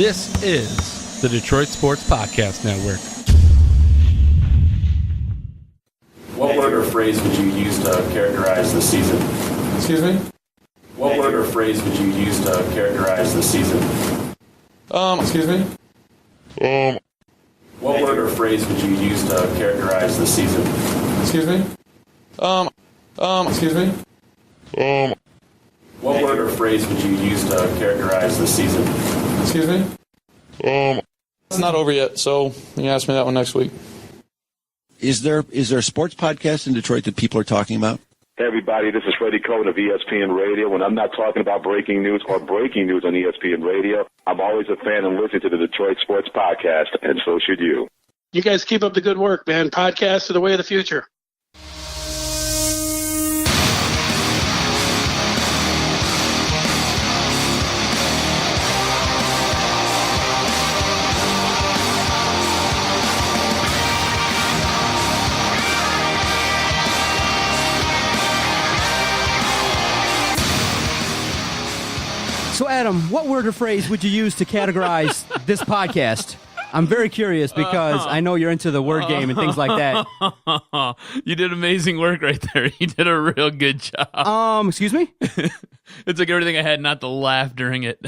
This is the Detroit Sports Podcast Network. What word or phrase would you use to characterize the season? Excuse me? What word or phrase would you use to characterize the season? Excuse me? What word or phrase would you use to characterize the season? Excuse me? Excuse me? What word or phrase would you use to characterize the season? Excuse me? It's not over yet, so you can ask me that one next week. Is there a sports podcast in Detroit that people are talking about? Hey, everybody, this is Freddie Cohen of ESPN Radio. When I'm not talking about breaking news or breaking news on ESPN Radio, I'm always a fan and listen to the Detroit Sports Podcast, and so should you. You guys keep up the good work, man. Podcasts are the way of the future. So, Adam, what word or phrase would you use to categorize this podcast? I'm very curious because I know you're into the word game and things like that. You did amazing work right there. You did a real good job. Excuse me? It took everything I had not to laugh during it.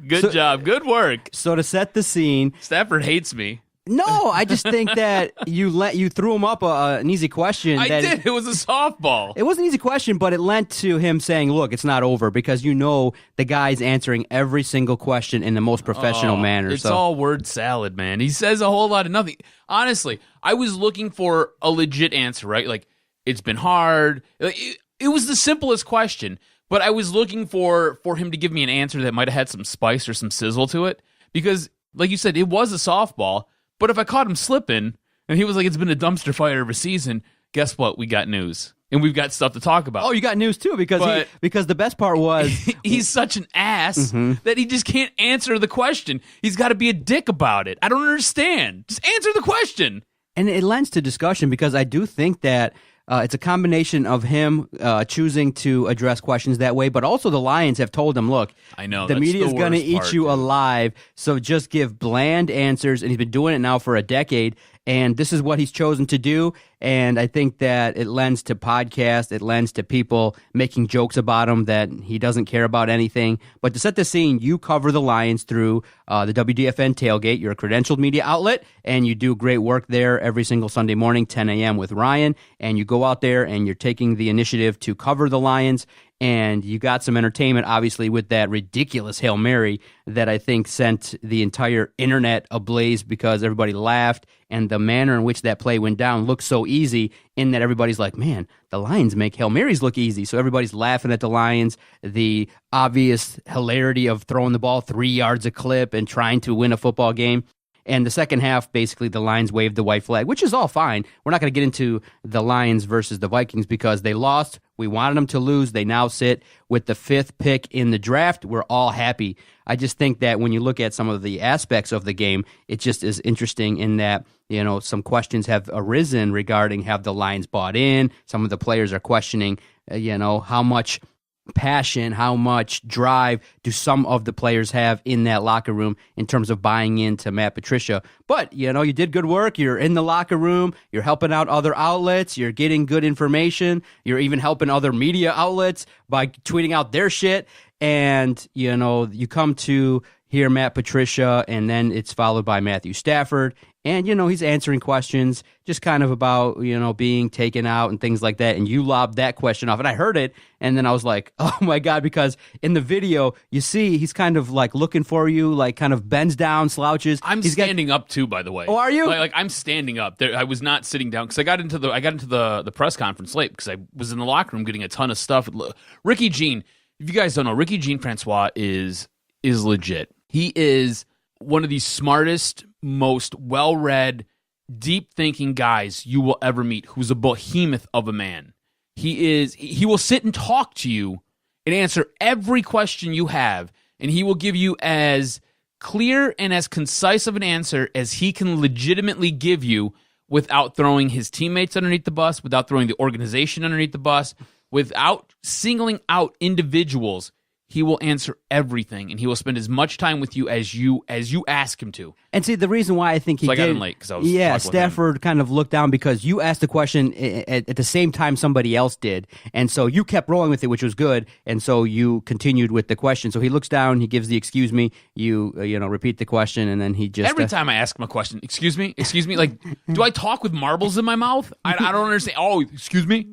Good job. Good work. So to set the scene, Stafford hates me. no, I just think that you threw him up an easy question. I did. It was a softball. It was an easy question, but it lent to him saying, look, it's not over, because you know the guy's answering every single question in the most professional manner. It's all word salad, man. He says a whole lot of nothing. Honestly, I was looking for a legit answer, right? Like, it's been hard. It was the simplest question, but I was looking for him to give me an answer that might have had some spice or some sizzle to it, because, like you said, it was a softball. But if I caught him slipping, and he was like, it's been a dumpster fire of a season, guess what? We got news. And we've got stuff to talk about. Oh, you got news, too, because the best part was... he's such an ass that he just can't answer the question. He's got to be a dick about it. I don't understand. Just answer the question. And it lends to discussion, because I do think that it's a combination of him choosing to address questions that way, but also the Lions have told him, look, I know, the media is going to eat you alive, so just give bland answers, and he's been doing it now for a decade, and this is what he's chosen to do, and I think that it lends to podcasts, it lends to people making jokes about him that he doesn't care about anything. But to set the scene, you cover the Lions through the WDFN Tailgate. You're a credentialed media outlet, and you do great work there every single Sunday morning, 10 a.m. with Ryan, and you go out there and you're taking the initiative to cover the Lions. And you got some entertainment, obviously, with that ridiculous Hail Mary that I think sent the entire internet ablaze, because everybody laughed, and the manner in which that play went down looked so easy, in that everybody's like, man, the Lions make Hail Marys look easy. So everybody's laughing at the Lions, the obvious hilarity of throwing the ball 3 yards a clip and trying to win a football game. And the second half, basically, the Lions waved the white flag, which is all fine. We're not going to get into the Lions versus the Vikings because they lost. We wanted them to lose. They now sit with the 5th pick in the draft. We're all happy. I just think that when you look at some of the aspects of the game, it just is interesting in that, you know, some questions have arisen regarding, have the Lions bought in? Some of the players are questioning, how much passion, how much drive do some of the players have in that locker room in terms of buying into Matt Patricia. But, you did good work. You're in the locker room. You're helping out other outlets. You're getting good information. You're even helping other media outlets by tweeting out their shit. And, you come to hear Matt Patricia, and then it's followed by Matthew Stafford. And, he's answering questions just kind of about, being taken out and things like that. And you lobbed that question off. And I heard it. And then I was like, oh, my God, because in the video, you see he's kind of like looking for you, like kind of bends down, slouches. I'm standing up, too, by the way. Oh, are you? Like I'm standing up. I was not sitting down because I got into the press conference late because I was in the locker room getting a ton of stuff. Ricky Jean, if you guys don't know, Ricky Jean Francois is legit. He is one of the smartest, most well-read, deep-thinking guys you will ever meet, who's a behemoth of a man. He will sit and talk to you and answer every question you have, and he will give you as clear and as concise of an answer as he can legitimately give you without throwing his teammates underneath the bus, without throwing the organization underneath the bus, without singling out individuals. he will answer everything, and he will spend as much time with you as you ask him to. And see, the reason why I think he So I got did, in late because I was talking with him. Stafford kind of looked down because you asked the question at the same time somebody else did, and so you kept rolling with it, which was good, and so you continued with the question. So he looks down, he gives the excuse me, you repeat the question, and then he just Every time I ask him a question, excuse me, like, do I talk with marbles in my mouth? I don't understand. Oh, excuse me,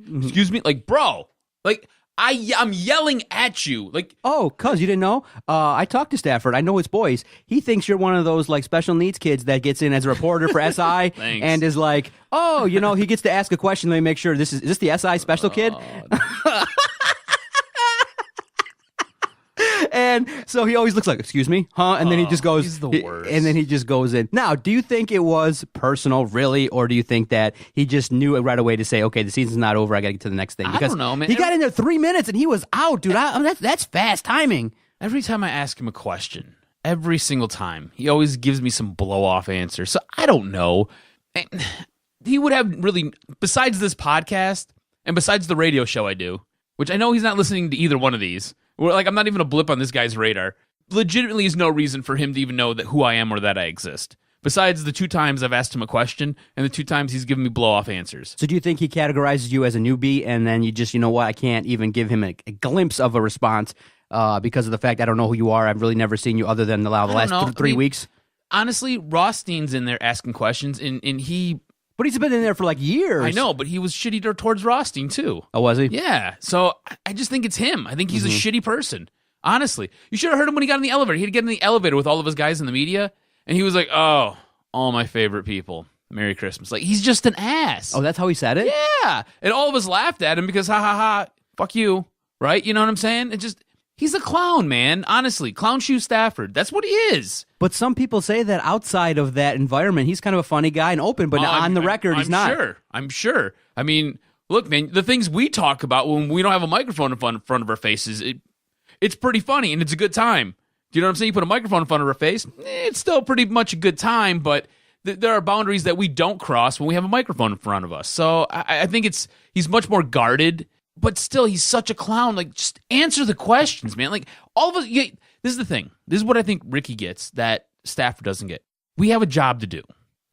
like, bro, like. I'm yelling at you. Like, oh, cuz you didn't know? I talked to Stafford. I know his boys. He thinks you're one of those like special needs kids that gets in as a reporter for SI and is like, oh, he gets to ask a question. Let me make sure is this the SI special kid? And so he always looks like, excuse me, huh? And then he just goes, he's the worst. And then he just goes in. Now, do you think it was personal, really, or do you think that he just knew it right away to say, okay, the season's not over, I got to get to the next thing? Because I don't know, man. He got in there 3 minutes and he was out, dude. That's fast timing. Every time I ask him a question, every single time, he always gives me some blow-off answer. So I don't know. He would have really, besides this podcast and besides the radio show I do, which I know he's not listening to either one of these. Like, I'm not even a blip on this guy's radar. Legitimately is no reason for him to even know that who I am or that I exist. Besides the 2 times I've asked him a question and the 2 times he's given me blow-off answers. So do you think he categorizes you as a newbie and then you just, I can't even give him a glimpse of a response because of the fact I don't know who you are. I've really never seen you other than the last 3 weeks. Honestly, Rothstein's in there asking questions, and he... But he's been in there for like years. I know, but he was shitty towards Rothstein, too. Oh, was he? Yeah. So I just think it's him. I think he's a shitty person. Honestly. You should have heard him when he got in the elevator. He'd get in the elevator with all of his guys in the media, and he was like, oh, all my favorite people. Merry Christmas. Like, he's just an ass. Oh, that's how he said it? Yeah. And all of us laughed at him because, ha, ha, ha, fuck you. Right? You know what I'm saying? It just... He's a clown, man. Honestly, Clown Shoe Stafford. That's what he is. But some people say that outside of that environment, he's kind of a funny guy and open, but on the record, he's not. I'm sure. I mean, look, man, the things we talk about when we don't have a microphone in front of our faces, it's pretty funny and it's a good time. Do you know what I'm saying? You put a microphone in front of our face, it's still pretty much a good time, but there are boundaries that we don't cross when we have a microphone in front of us. So I think he's much more guarded. But still, he's such a clown. Like, just answer the questions, man. Like, all of us... this is the thing. This is what I think Ricky gets that Stafford doesn't get. We have a job to do.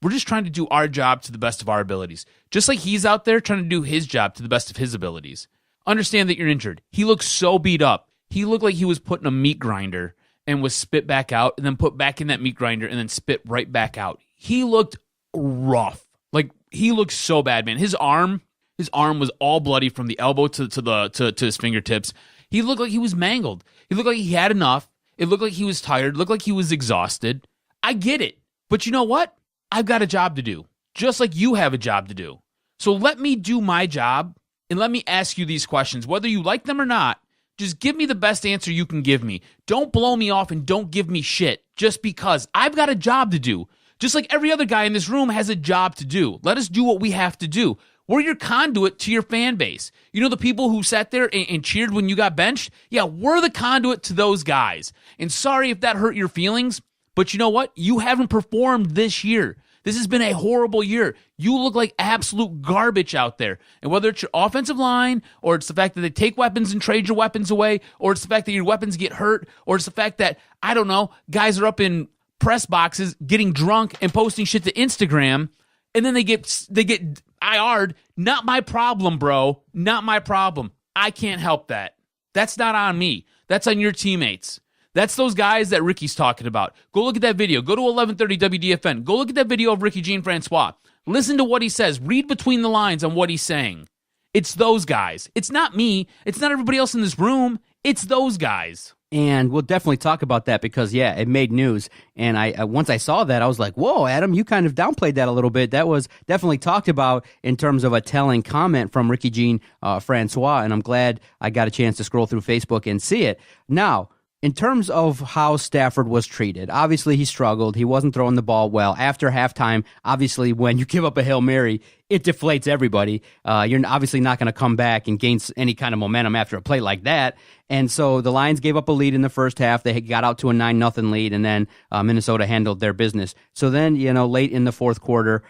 We're just trying to do our job to the best of our abilities. Just like he's out there trying to do his job to the best of his abilities. Understand that you're injured. He looks so beat up. He looked like he was put in a meat grinder and was spit back out and then put back in that meat grinder and then spit right back out. He looked rough. Like, he looked so bad, man. His arm was all bloody from the elbow to his fingertips. He looked like he was mangled. He looked like he had enough. It looked like he was tired. It looked like he was exhausted. I get it. But you know what? I've got a job to do, just like you have a job to do. So let me do my job, and let me ask you these questions. Whether you like them or not, just give me the best answer you can give me. Don't blow me off and don't give me shit just because I've got a job to do. Just like every other guy in this room has a job to do. Let us do what we have to do. We're your conduit to your fan base. You know the people who sat there and cheered when you got benched? Yeah, we're the conduit to those guys. And sorry if that hurt your feelings, but you know what? You haven't performed this year. This has been a horrible year. You look like absolute garbage out there. And whether it's your offensive line, or it's the fact that they take weapons and trade your weapons away, or it's the fact that your weapons get hurt, or it's the fact that, I don't know, guys are up in press boxes getting drunk and posting shit to Instagram, and then they get IR'd. Not my problem, bro. Not my problem. I can't help that. That's not on me. That's on your teammates. That's those guys that Ricky's talking about. Go look at that video. Go to 1130 WDFN. Go look at that video of Ricky Jean-Francois. Listen to what he says. Read between the lines on what he's saying. It's those guys. It's not me. It's not everybody else in this room. It's those guys. And we'll definitely talk about that because, yeah, it made news. And I once I saw that, I was like, whoa, Adam, you kind of downplayed that a little bit. That was definitely talked about in terms of a telling comment from Ricky Jean-Francois, and I'm glad I got a chance to scroll through Facebook and see it. Now, in terms of how Stafford was treated, obviously he struggled. He wasn't throwing the ball well. After halftime, obviously when you give up a Hail Mary, it deflates everybody. You're obviously not going to come back and gain any kind of momentum after a play like that. And so the Lions gave up a lead in the first half. They got out to a 9-0 lead, and then Minnesota handled their business. So then, late in the fourth quarter,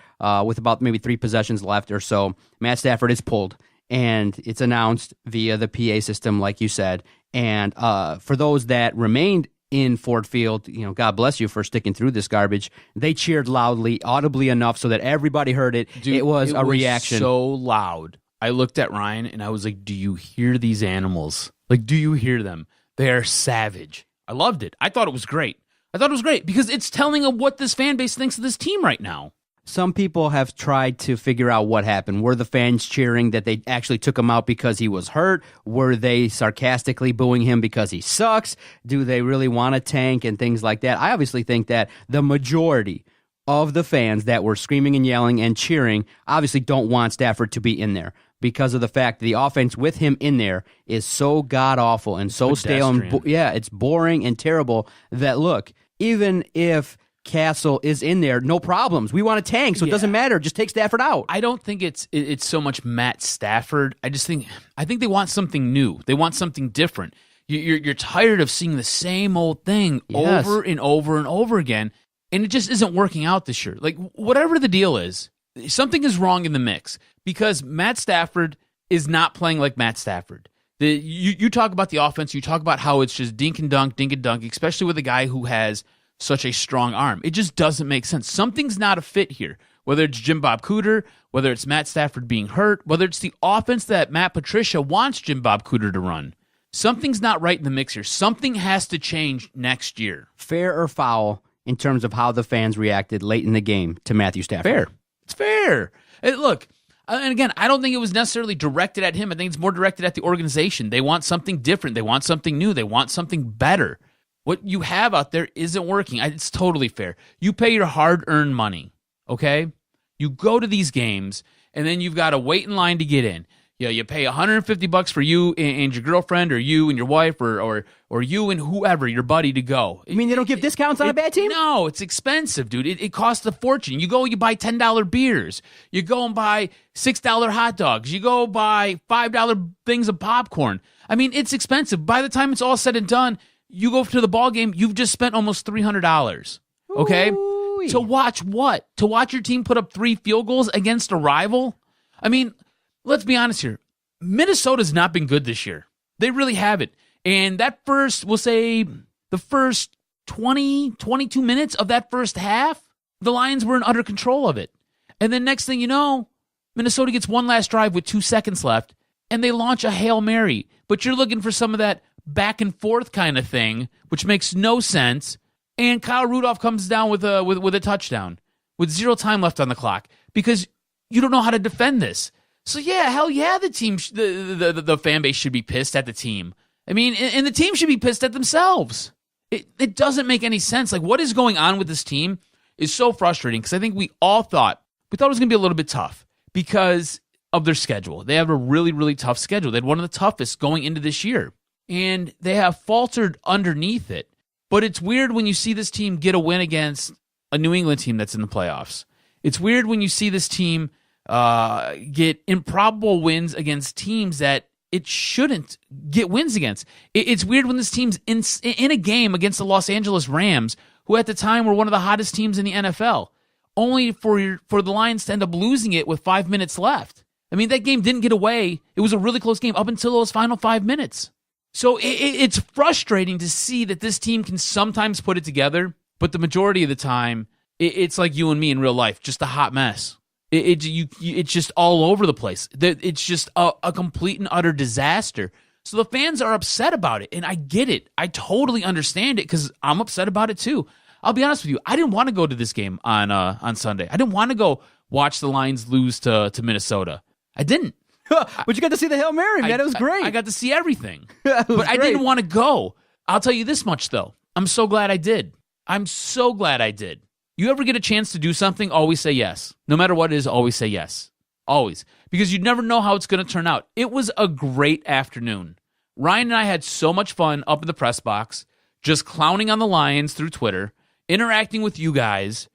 with about maybe 3 possessions left or so, Matt Stafford is pulled. And it's announced via the PA system, like you said, And for those that remained in Ford Field, God bless you for sticking through this garbage. They cheered loudly, audibly enough so that everybody heard it. Dude, it was a reaction. So loud. I looked at Ryan and I was like, do you hear these animals? Like, do you hear them? They are savage. I loved it. I thought it was great. Because it's telling of what this fan base thinks of this team right now. Some people have tried to figure out what happened. Were the fans cheering that they actually took him out because he was hurt? Were they sarcastically booing him because he sucks? Do they really want to tank and things like that? I obviously think that the majority of the fans that were screaming and yelling and cheering obviously don't want Stafford to be in there because of the fact that the offense with him in there is so god-awful and so stale. And it's boring and terrible that, look, even if Castle is in there, no problems. We want to tank, so it doesn't matter. Just take Stafford out. I don't think it's so much Matt Stafford. I think they want something new. They want something different. You're tired of seeing the same old thing over and over and over again, and it just isn't working out this year. Like, whatever the deal is, something is wrong in the mix because Matt Stafford is not playing like Matt Stafford. You talk about the offense, you talk about how it's just dink and dunk, especially with a guy who has such a strong arm. It just doesn't make sense. Something's not a fit here. Whether it's Jim Bob Cooter, whether it's Matt Stafford being hurt, whether it's the offense that Matt Patricia wants Jim Bob Cooter to run. Something's not right in the mix here. Something has to change next year. Fair or foul in terms of how the fans reacted late in the game to Matthew Stafford? Fair. It's fair. Look, and again, I don't think it was necessarily directed at him. I think it's more directed at the organization. They want something different. They want something new. They want something better. What you have out there isn't working. It's totally fair. You pay your hard-earned money, okay? You go to these games, and then you've got to wait in line to get in. You pay $150 for you and your girlfriend, or you and your wife, or you and whoever, your buddy, to go. You mean they don't give discounts on a bad team? No, it's expensive, dude. It costs a fortune. You go, you buy $10 beers. You go and buy $6 hot dogs. You go buy $5 things of popcorn. I mean, it's expensive. By the time it's all said and done, you go to the ball game, you've just spent almost $300. Okay? Ooh-wee. To watch what? To watch your team put up 3 field goals against a rival? I mean, let's be honest here. Minnesota's not been good this year. They really haven't. And that first, we'll say, the first 20, 22 minutes of that first half, the Lions were in utter control of it. And then next thing you know, Minnesota gets one last drive with 2 seconds left, and they launch a Hail Mary. But you're looking for some of that back and forth kind of thing, which makes no sense. And Kyle Rudolph comes down with a touchdown with 0 time left on the clock because you don't know how to defend this. So yeah, hell yeah, the team, the fan base should be pissed at the team. I mean, and the team should be pissed at themselves. It doesn't make any sense. Like, what is going on with this team is so frustrating because I think we thought it was going to be a little bit tough because of their schedule. They have a really, really tough schedule. They had one of the toughest going into this year. And they have faltered underneath it. But it's weird when you see this team get a win against a New England team that's in the playoffs. It's weird when you see this team get improbable wins against teams that it shouldn't get wins against. It's weird when this team's in a game against the Los Angeles Rams, who at the time were one of the hottest teams in the NFL, only for the Lions to end up losing it with 5 minutes left. I mean, that game didn't get away. It was a really close game up until those final 5 minutes. So it's frustrating to see that this team can sometimes put it together, but the majority of the time, it's like you and me in real life, just a hot mess. It's just all over the place. It's just a complete and utter disaster. So the fans are upset about it, and I get it. I totally understand it because I'm upset about it too. I'll be honest with you. I didn't want to go to this game on Sunday. I didn't want to go watch the Lions lose to Minnesota. I didn't. But you got to see the Hail Mary, man. It was great. I got to see everything. But I didn't want to go. I'll tell you this much, though. I'm so glad I did. I'm so glad I did. You ever get a chance to do something, always say yes. No matter what it is, always say yes. Always. Because you never know how it's going to turn out. It was a great afternoon. Ryan and I had so much fun up in the press box, just clowning on the Lions through Twitter, interacting with you guys,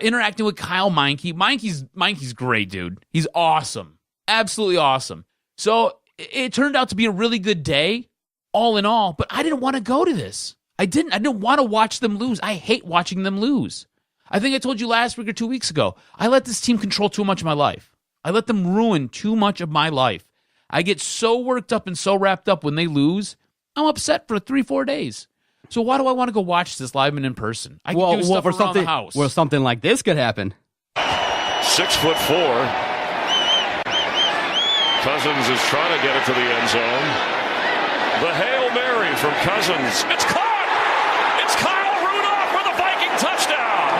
interacting with Kyle Meinke. Meinke's great, dude. He's awesome. Absolutely awesome. So it turned out to be a really good day, all in all, but I didn't want to go to this. I didn't want to watch them lose. I hate watching them lose. I think I told you last week or 2 weeks ago, I let this team control too much of my life. I let them ruin too much of my life. I get so worked up and so wrapped up when they lose, I'm upset for 3-4 days. So why do I want to go watch this live and in person? I can do stuff around the house. Well, something like this could happen. 6'4". Cousins is trying to get it to the end zone. The Hail Mary from Cousins. It's caught! It's Kyle Rudolph for the Viking touchdown!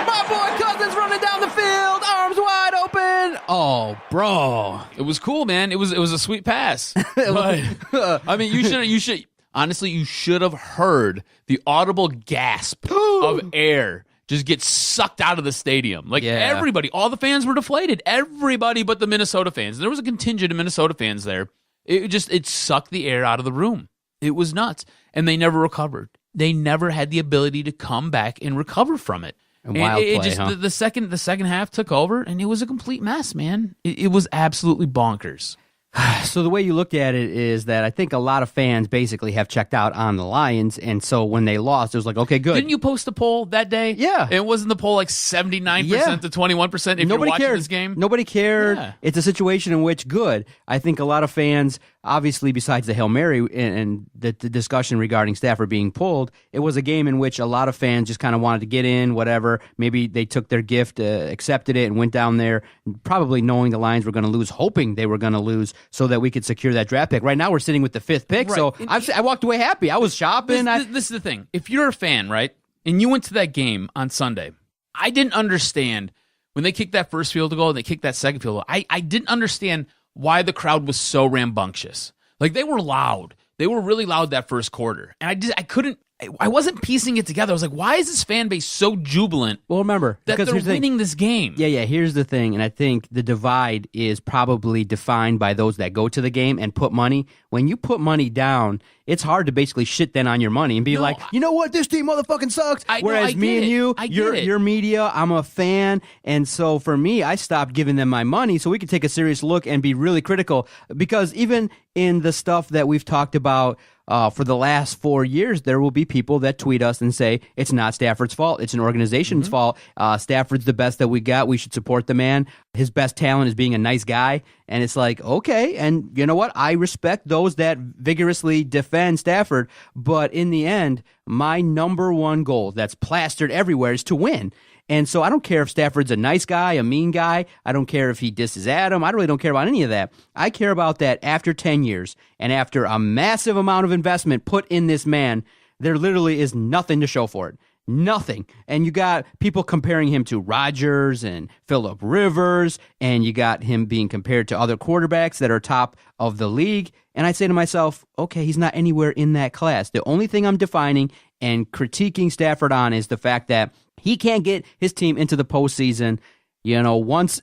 My boy Cousins running down the field, arms wide open. Oh, bro. It was cool, man. It was a sweet pass. But, I mean, you should honestly, you should have heard the audible gasp of air just get sucked out of the stadium. Like, everybody, all the fans were deflated. Everybody but the Minnesota fans. There was a contingent of Minnesota fans there. It sucked the air out of the room. It was nuts. And they never recovered. They never had the ability to come back and recover from it. The second half took over, and it was a complete mess, man. It was absolutely bonkers. So the way you look at it is that I think a lot of fans basically have checked out on the Lions, and so when they lost, it was like, okay, good. Didn't you post a poll that day? Yeah. It wasn't the poll like 79% to 21% if Nobody you're watching cared. this game? Nobody cared. Yeah. It's a situation in which, good. I think a lot of fans, obviously besides the Hail Mary and the discussion regarding Stafford being pulled, it was a game in which a lot of fans just kind of wanted to get in, whatever. Maybe they took their gift, accepted it, and went down there probably knowing the Lions were going to lose, hoping they were going to lose so that we could secure that draft pick. Right now we're sitting with the 5th pick, Right. so I walked away happy. I was shopping. This is the thing. If you're a fan, right, and you went to that game on Sunday, I didn't understand when they kicked that first field goal and they kicked that second field goal. I didn't understand why the crowd was so rambunctious. Like, they were loud. They were really loud that first quarter. And I wasn't piecing it together. I was like, why is this fan base so jubilant? Well, remember, that they're winning this game. Yeah, here's the thing, and I think the divide is probably defined by those that go to the game and put money. When you put money down, it's hard to basically shit then on your money and be like, you know what, this team motherfucking sucks. Whereas me and you, you're media, I'm a fan, and so for me, I stopped giving them my money so we could take a serious look and be really critical, because even in the stuff that we've talked about for the last 4 years, there will be people that tweet us and say, it's not Stafford's fault. It's an organization's fault. Stafford's the best that we got. We should support the man. His best talent is being a nice guy. And it's like, okay. And you know what? I respect those that vigorously defend Stafford. But in the end, my number one goal that's plastered everywhere is to win. And so I don't care if Stafford's a nice guy, a mean guy. I don't care if he disses Adam. I really don't care about any of that. I care about that after 10 years and after a massive amount of investment put in this man, there literally is nothing to show for it. Nothing. And you got people comparing him to Rodgers and Phillip Rivers, and you got him being compared to other quarterbacks that are top of the league. And I say to myself, okay, he's not anywhere in that class. The only thing I'm defining and critiquing Stafford on is the fact that he can't get his team into the postseason, once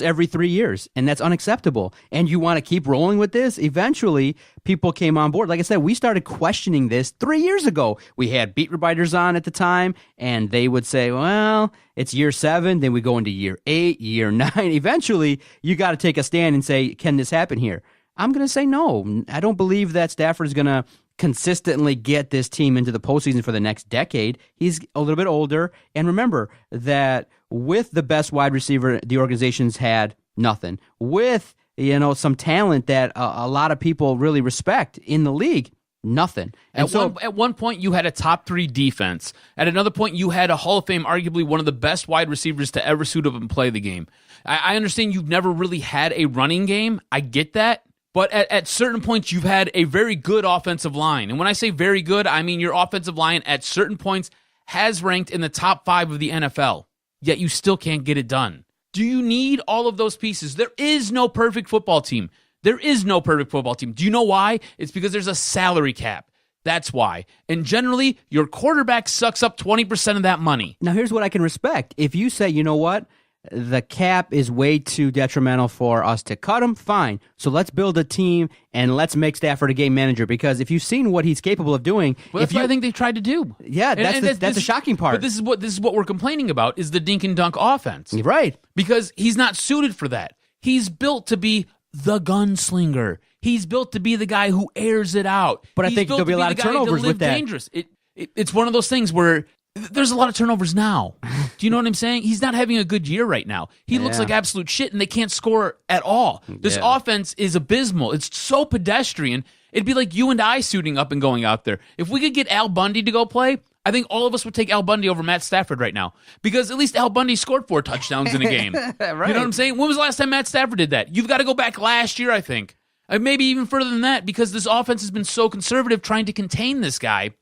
every 3 years, and that's unacceptable. And you want to keep rolling with this? Eventually, people came on board. Like I said, we started questioning this 3 years ago. We had beat writers on at the time, and they would say, well, it's year 7, then we go into year 8, year 9. Eventually, you got to take a stand and say, can this happen here? I'm going to say no. I don't believe that Stafford is going to consistently get this team into the postseason for the next decade. He's a little bit older. And remember that with the best wide receiver, the organization's had nothing. With, some talent that a lot of people really respect in the league, nothing. And at one point, you had a top 3 defense. At another point, you had a Hall of Fame, arguably one of the best wide receivers to ever suit up and play the game. I understand you've never really had a running game. I get that. But at certain points, you've had a very good offensive line. And when I say very good, I mean your offensive line at certain points has ranked in the top 5 of the NFL, yet you still can't get it done. Do you need all of those pieces? There is no perfect football team. Do you know why? It's because there's a salary cap. That's why. And generally, your quarterback sucks up 20% of that money. Now, here's what I can respect. If you say, you know what? The cap is way too detrimental for us to cut him, fine. So let's build a team and let's make Stafford a game manager, because if you've seen what he's capable of doing, well, that's what I think they tried to do. Yeah, that's the shocking part. But this is what we're complaining about, is the dink and dunk offense. Right. Because he's not suited for that. He's built to be the gunslinger. He's built to be the guy who airs it out. But I think there'll be a lot of turnovers with that. Dangerous. It's one of those things where there's a lot of turnovers now. Do you know what I'm saying? He's not having a good year right now. He looks like absolute shit, and they can't score at all. This offense is abysmal. It's so pedestrian. It'd be like you and I suiting up and going out there. If we could get Al Bundy to go play, I think all of us would take Al Bundy over Matt Stafford right now, because at least Al Bundy scored 4 touchdowns in a game. Right. You know what I'm saying? When was the last time Matt Stafford did that? You've got to go back last year, I think. Maybe even further than that, because this offense has been so conservative trying to contain this guy.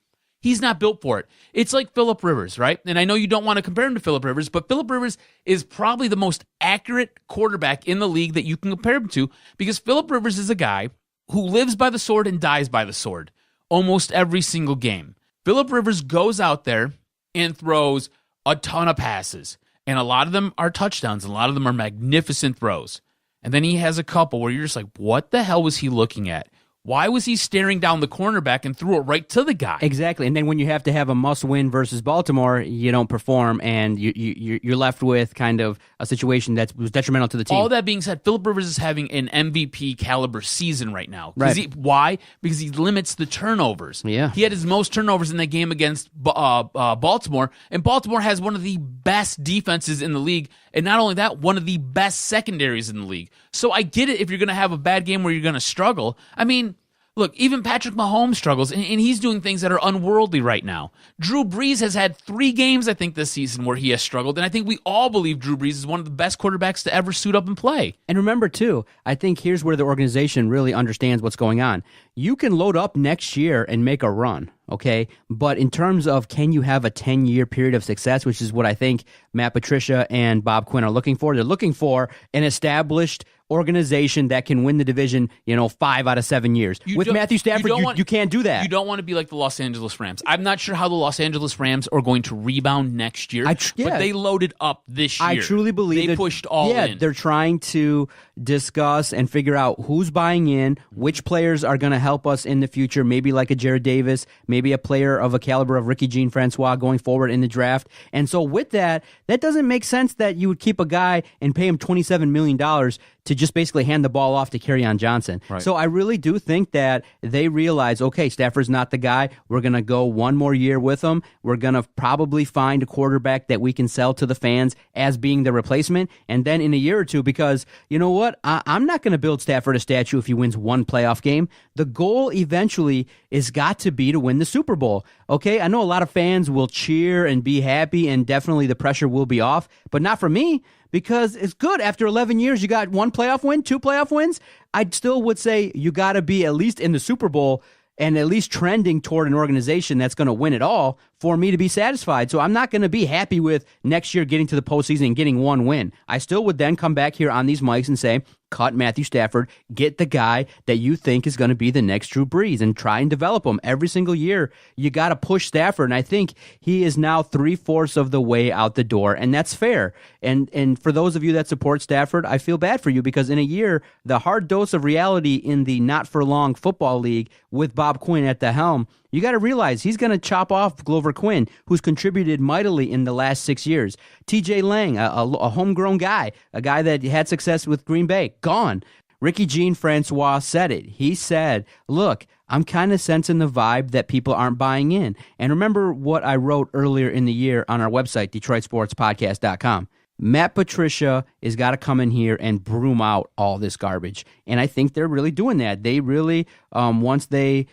He's not built for it. It's like Phillip Rivers, right? And I know you don't want to compare him to Phillip Rivers, but Phillip Rivers is probably the most accurate quarterback in the league that you can compare him to, because Phillip Rivers is a guy who lives by the sword and dies by the sword almost every single game. Phillip Rivers goes out there and throws a ton of passes, and a lot of them are touchdowns, and a lot of them are magnificent throws. And then he has a couple where you're just like, what the hell was he looking at? Why was he staring down the cornerback and threw it right to the guy? Exactly. And then when you have to have a must-win versus Baltimore, you don't perform, and you're left with kind of a situation that was detrimental to the team. All that being said, Phillip Rivers is having an MVP caliber season right now. Right. Why? Because he limits the turnovers. Yeah. He had his most turnovers in that game against Baltimore, and Baltimore has one of the best defenses in the league, and not only that, one of the best secondaries in the league. So I get it if you're going to have a bad game where you're going to struggle. I mean, look, even Patrick Mahomes struggles, and he's doing things that are unworldly right now. Drew Brees has had 3 games, I think, this season where he has struggled, and I think we all believe Drew Brees is one of the best quarterbacks to ever suit up and play. And remember, too, I think here's where the organization really understands what's going on. You can load up next year and make a run, okay? But in terms of can you have a 10-year period of success, which is what I think Matt Patricia and Bob Quinn are looking for. They're looking for an established organization that can win the division, 5 out of 7 years. With Matthew Stafford, you can't do that. You don't want to be like the Los Angeles Rams. I'm not sure how the Los Angeles Rams are going to rebound next year, but they loaded up this year. I truly believe they pushed all in. Yeah, they're trying to discuss and figure out who's buying in, which players are going to help us in the future, maybe like a Jared Davis, maybe a player of a caliber of Ricky Jean-Francois going forward in the draft. And so with that doesn't make sense that you would keep a guy and pay him $27 million to just basically hand the ball off to Kerryon Johnson. Right. So I really do think that they realize, okay, Stafford's not the guy. We're going to go one more year with him. We're going to probably find a quarterback that we can sell to the fans as being the replacement. And then in a year or two, because you know what? I'm not going to build Stafford a statue if he wins one playoff game. The goal eventually is got to be to win the Super Bowl. Okay, I know a lot of fans will cheer and be happy, and definitely the pressure will be off, but not for me. Because it's good. After 11 years, you got 1 playoff win, 2 playoff wins. I still would say you got to be at least in the Super Bowl and at least trending toward an organization that's going to win it all for me to be satisfied. So I'm not going to be happy with next year getting to the postseason and getting 1 win. I still would then come back here on these mics and say, cut Matthew Stafford, get the guy that you think is going to be the next Drew Brees, and try and develop him. Every single year, you got to push Stafford, and I think he is now 3/4 of the way out the door, and that's fair. And for those of you that support Stafford, I feel bad for you, because in a year, the hard dose of reality in the not-for-long football league with Bob Quinn at the helm, you got to realize he's going to chop off Glover Quinn, who's contributed mightily in the last 6 years. TJ Lang, a homegrown guy, a guy that had success with Green Bay, gone. Ricky Jean-Francois said it. He said, look, I'm kind of sensing the vibe that people aren't buying in. And remember what I wrote earlier in the year on our website, DetroitSportsPodcast.com. Matt Patricia has got to come in here and broom out all this garbage. And I think they're really doing that. They really, once they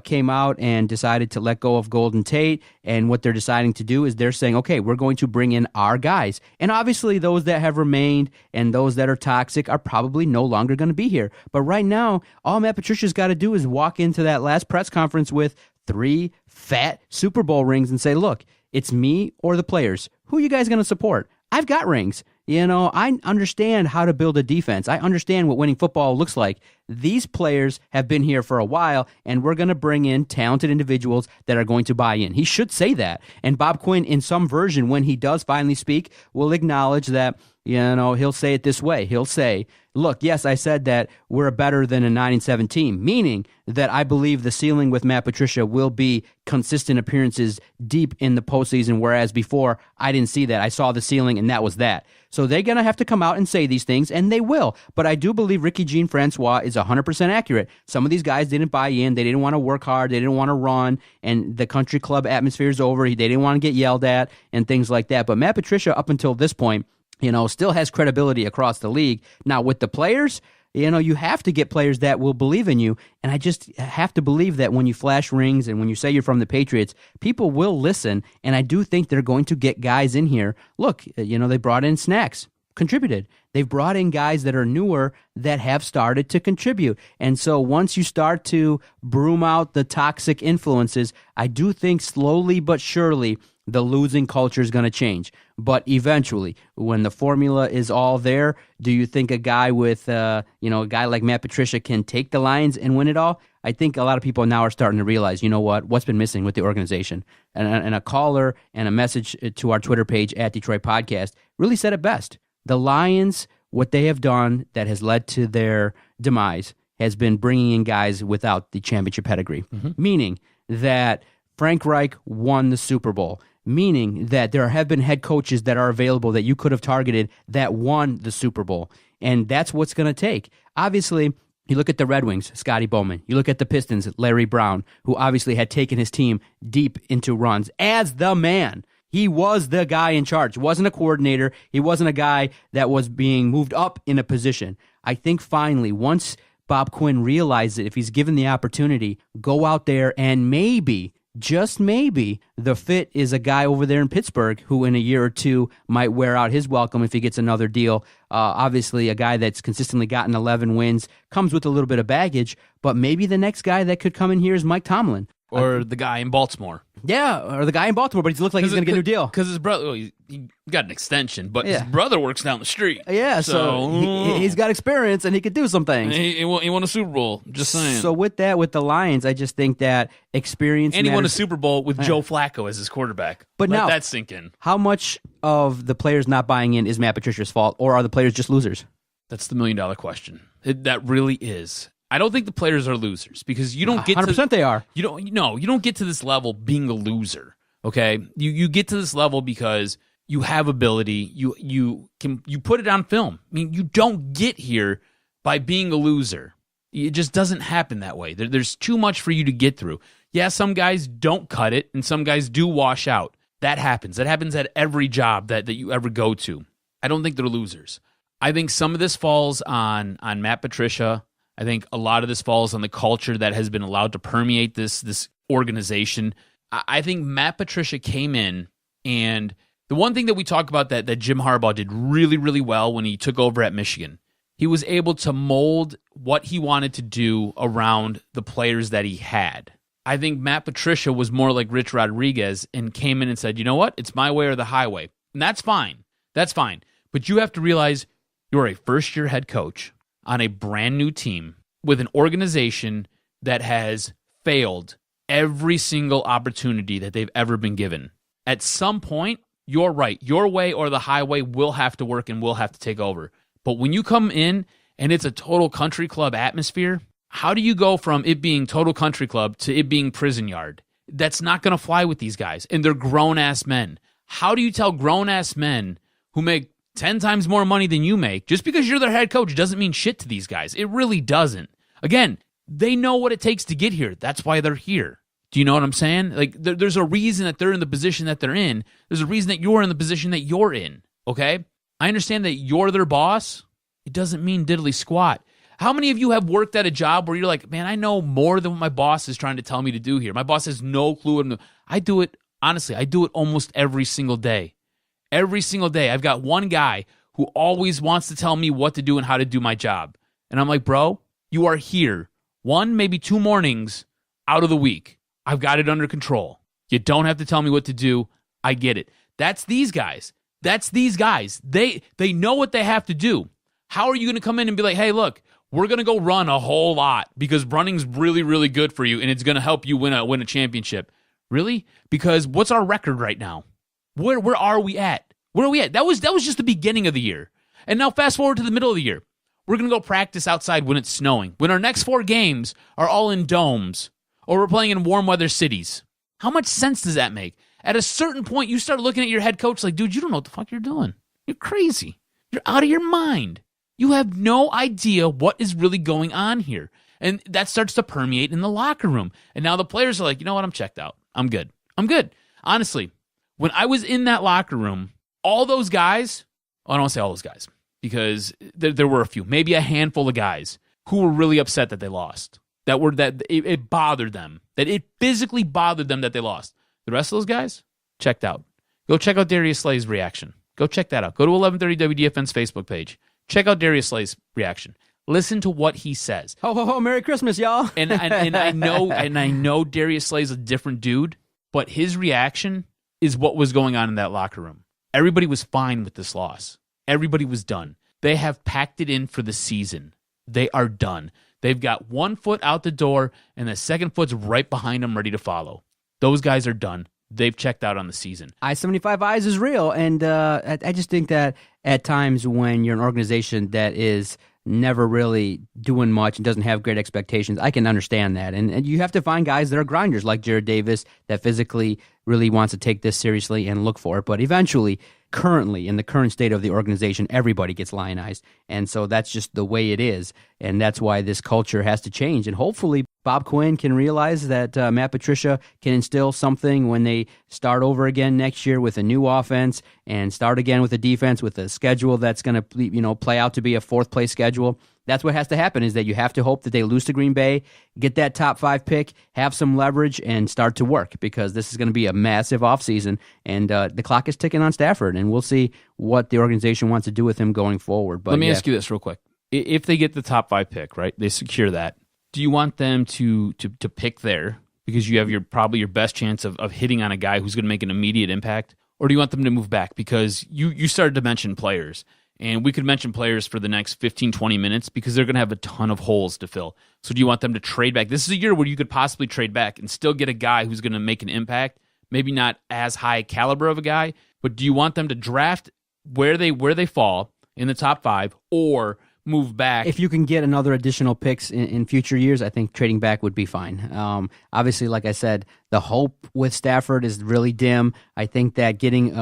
came out and decided to let go of Golden Tate, and what they're deciding to do is they're saying, okay, we're going to bring in our guys. And obviously those that have remained and those that are toxic are probably no longer going to be here. But right now, all Matt Patricia's got to do is walk into that last press conference with 3 fat Super Bowl rings and say, look, it's me or the players. Who are you guys going to support? I've got rings. I understand how to build a defense. I understand what winning football looks like. These players have been here for a while, and we're going to bring in talented individuals that are going to buy in. He should say that. And Bob Quinn, in some version, when he does finally speak, will acknowledge that, he'll say it this way. He'll say, look, yes, I said that we're better than a 9-7 team, meaning that I believe the ceiling with Matt Patricia will be consistent appearances deep in the postseason, whereas before I didn't see that. I saw the ceiling, and that was that. So they're going to have to come out and say these things, and they will. But I do believe Ricky Jean-Francois is 100% accurate. Some of these guys didn't buy in. They didn't want to work hard. They didn't want to run, and the country club atmosphere is over. They didn't want to get yelled at and things like that. But Matt Patricia, up until this point, still has credibility across the league. Now, with the players, You have to get players that will believe in you. And I just have to believe that when you flash rings and when you say you're from the Patriots, people will listen. And I do think they're going to get guys in here. Look, they brought in Snacks, contributed. They've brought in guys that are newer that have started to contribute. And so once you start to broom out the toxic influences, I do think slowly but surely the losing culture is going to change. But eventually, when the formula is all there, do you think a guy with, a guy like Matt Patricia can take the Lions and win it all? I think a lot of people now are starting to realize, what's been missing with the organization. And a caller and a message to our Twitter page at Detroit Podcast really said it best. The Lions, what they have done that has led to their demise has been bringing in guys without the championship pedigree, meaning that Frank Reich won the Super Bowl, meaning that there have been head coaches that are available that you could have targeted that won the Super Bowl, and that's what's going to take. Obviously, you look at the Red Wings, Scotty Bowman. You look at the Pistons, Larry Brown, who obviously had taken his team deep into runs as the man. He was the guy in charge. He wasn't a coordinator. He wasn't a guy that was being moved up in a position. I think finally, once Bob Quinn realized that if he's given the opportunity, go out there and maybe, just maybe, the fit is a guy over there in Pittsburgh who in a year or two might wear out his welcome if he gets another deal. Obviously, a guy that's consistently gotten 11 wins comes with a little bit of baggage, but maybe the next guy that could come in here is Mike Tomlin. Or the guy in Baltimore. Yeah, or the guy in Baltimore, but he looks like he's going to get a new deal. Because his brother, he got an extension, but his brother works down the street. Yeah, so he's got experience and he could do some things. He won a Super Bowl, just saying. So with that, with the Lions, I just think that experience And he won a matters. Super Bowl with Joe Flacco as his quarterback. But Let now, that sink in. How much of the players not buying in is Matt Patricia's fault, or are the players just losers? That's the million-dollar question. That really is. I don't think the players are losers because you don't get 100% they are. You don't get to this level being a loser. Okay, you get to this level because you have ability. You put it on film. I mean, you don't get here by being a loser. It just doesn't happen that way. There's too much for you to get through. Yeah, some guys don't cut it, and some guys do wash out. That happens. That happens at every job that you ever go to. I don't think they're losers. I think some of this falls on Matt Patricia. I think a lot of this falls on the culture that has been allowed to permeate this organization. I think Matt Patricia came in, and the one thing that we talk about that Jim Harbaugh did really, really well when he took over at Michigan, he was able to mold what he wanted to do around the players that he had. I think Matt Patricia was more like Rich Rodriguez and came in and said, you know what? It's my way or the highway. And that's fine. That's fine. But you have to realize you're a first-year head coach on a brand new team with an organization that has failed every single opportunity that they've ever been given. At some point, you're right. Your way or the highway will have to work and will have to take over. But when you come in and it's a total country club atmosphere, how do you go from it being total country club to it being prison yard? That's not going to fly with these guys. And they're grown-ass men. How do you tell grown-ass men who make 10 times more money than you make, just because you're their head coach doesn't mean shit to these guys. It really doesn't. Again, they know what it takes to get here. That's why they're here. Do you know what I'm saying? Like, there's a reason that they're in the position that they're in. There's a reason that you're in the position that you're in, okay? I understand that you're their boss. It doesn't mean diddly squat. How many of you have worked at a job where you're like, man, I know more than what my boss is trying to tell me to do here. My boss has no clue what I'm doing. I do it, honestly, I do it almost every single day. Every single day, I've got one guy who always wants to tell me what to do and how to do my job. And I'm like, bro, you are here 1, maybe 2 mornings out of the week. I've got it under control. You don't have to tell me what to do. I get it. That's these guys. That's these guys. They know what they have to do. How are you going to come in and be like, hey, look, we're going to go run a whole lot because running's really, really good for you and it's going to help you win a championship. Really? Because what's our record right now? Where are we at? Where are we at? That was just the beginning of the year. And now fast forward to the middle of the year. We're going to go practice outside when it's snowing. When our next 4 games are all in domes or we're playing in warm weather cities. How much sense does that make? At a certain point, you start looking at your head coach like, dude, you don't know what the fuck you're doing. You're crazy. You're out of your mind. You have no idea what is really going on here. And that starts to permeate in the locker room. And now the players are like, you know what? I'm checked out. I'm good. Honestly, when I was in that locker room, all those guys, I don't want to say all those guys, because there were a few, maybe a handful of guys who were really upset that they lost. That it bothered them. That it physically bothered them that they lost. The rest of those guys checked out. Go check out Darius Slay's reaction. Go check that out. Go to 1130 WDFN's Facebook page. Check out Darius Slay's reaction. Listen to what he says. Ho ho ho! Merry Christmas, y'all. and I know Darius Slay's a different dude, but his reaction is what was going on in that locker room. Everybody was fine with this loss. Everybody was done. They have packed it in for the season. They are done. They've got one foot out the door, and the second foot's right behind them, ready to follow. Those guys are done. They've checked out on the season. I-75 Eyes is real, and I just think that at times when you're an organization that is never really doing much and doesn't have great expectations, I can understand that. And you have to find guys that are grinders like Jared Davis that physically really wants to take this seriously and look for it. But eventually, currently, in the current state of the organization, everybody gets lionized. And so that's just the way it is. And that's why this culture has to change. And hopefully Bob Quinn can realize that Matt Patricia can instill something when they start over again next year with a new offense and start again with a defense with a schedule that's going to play out to be a fourth-place schedule. That's what has to happen, is that you have to hope that they lose to Green Bay, get that top 5 pick, have some leverage, and start to work, because this is going to be a massive offseason, and the clock is ticking on Stafford, and we'll see what the organization wants to do with him going forward. But let me ask you this real quick. If they get the top 5 pick, right, they secure that, do you want them to pick there because you have probably your best chance of hitting on a guy who's going to make an immediate impact, or do you want them to move back? Because you started to mention players. And we could mention players for the next 15, 20 minutes because they're going to have a ton of holes to fill. So do you want them to trade back? This is a year where you could possibly trade back and still get a guy who's going to make an impact. Maybe not as high caliber of a guy, but do you want them to draft where they fall in the top 5 or move back? If you can get another additional picks in future years, I think trading back would be fine. Obviously, like I said, the hope with Stafford is really dim. I think that getting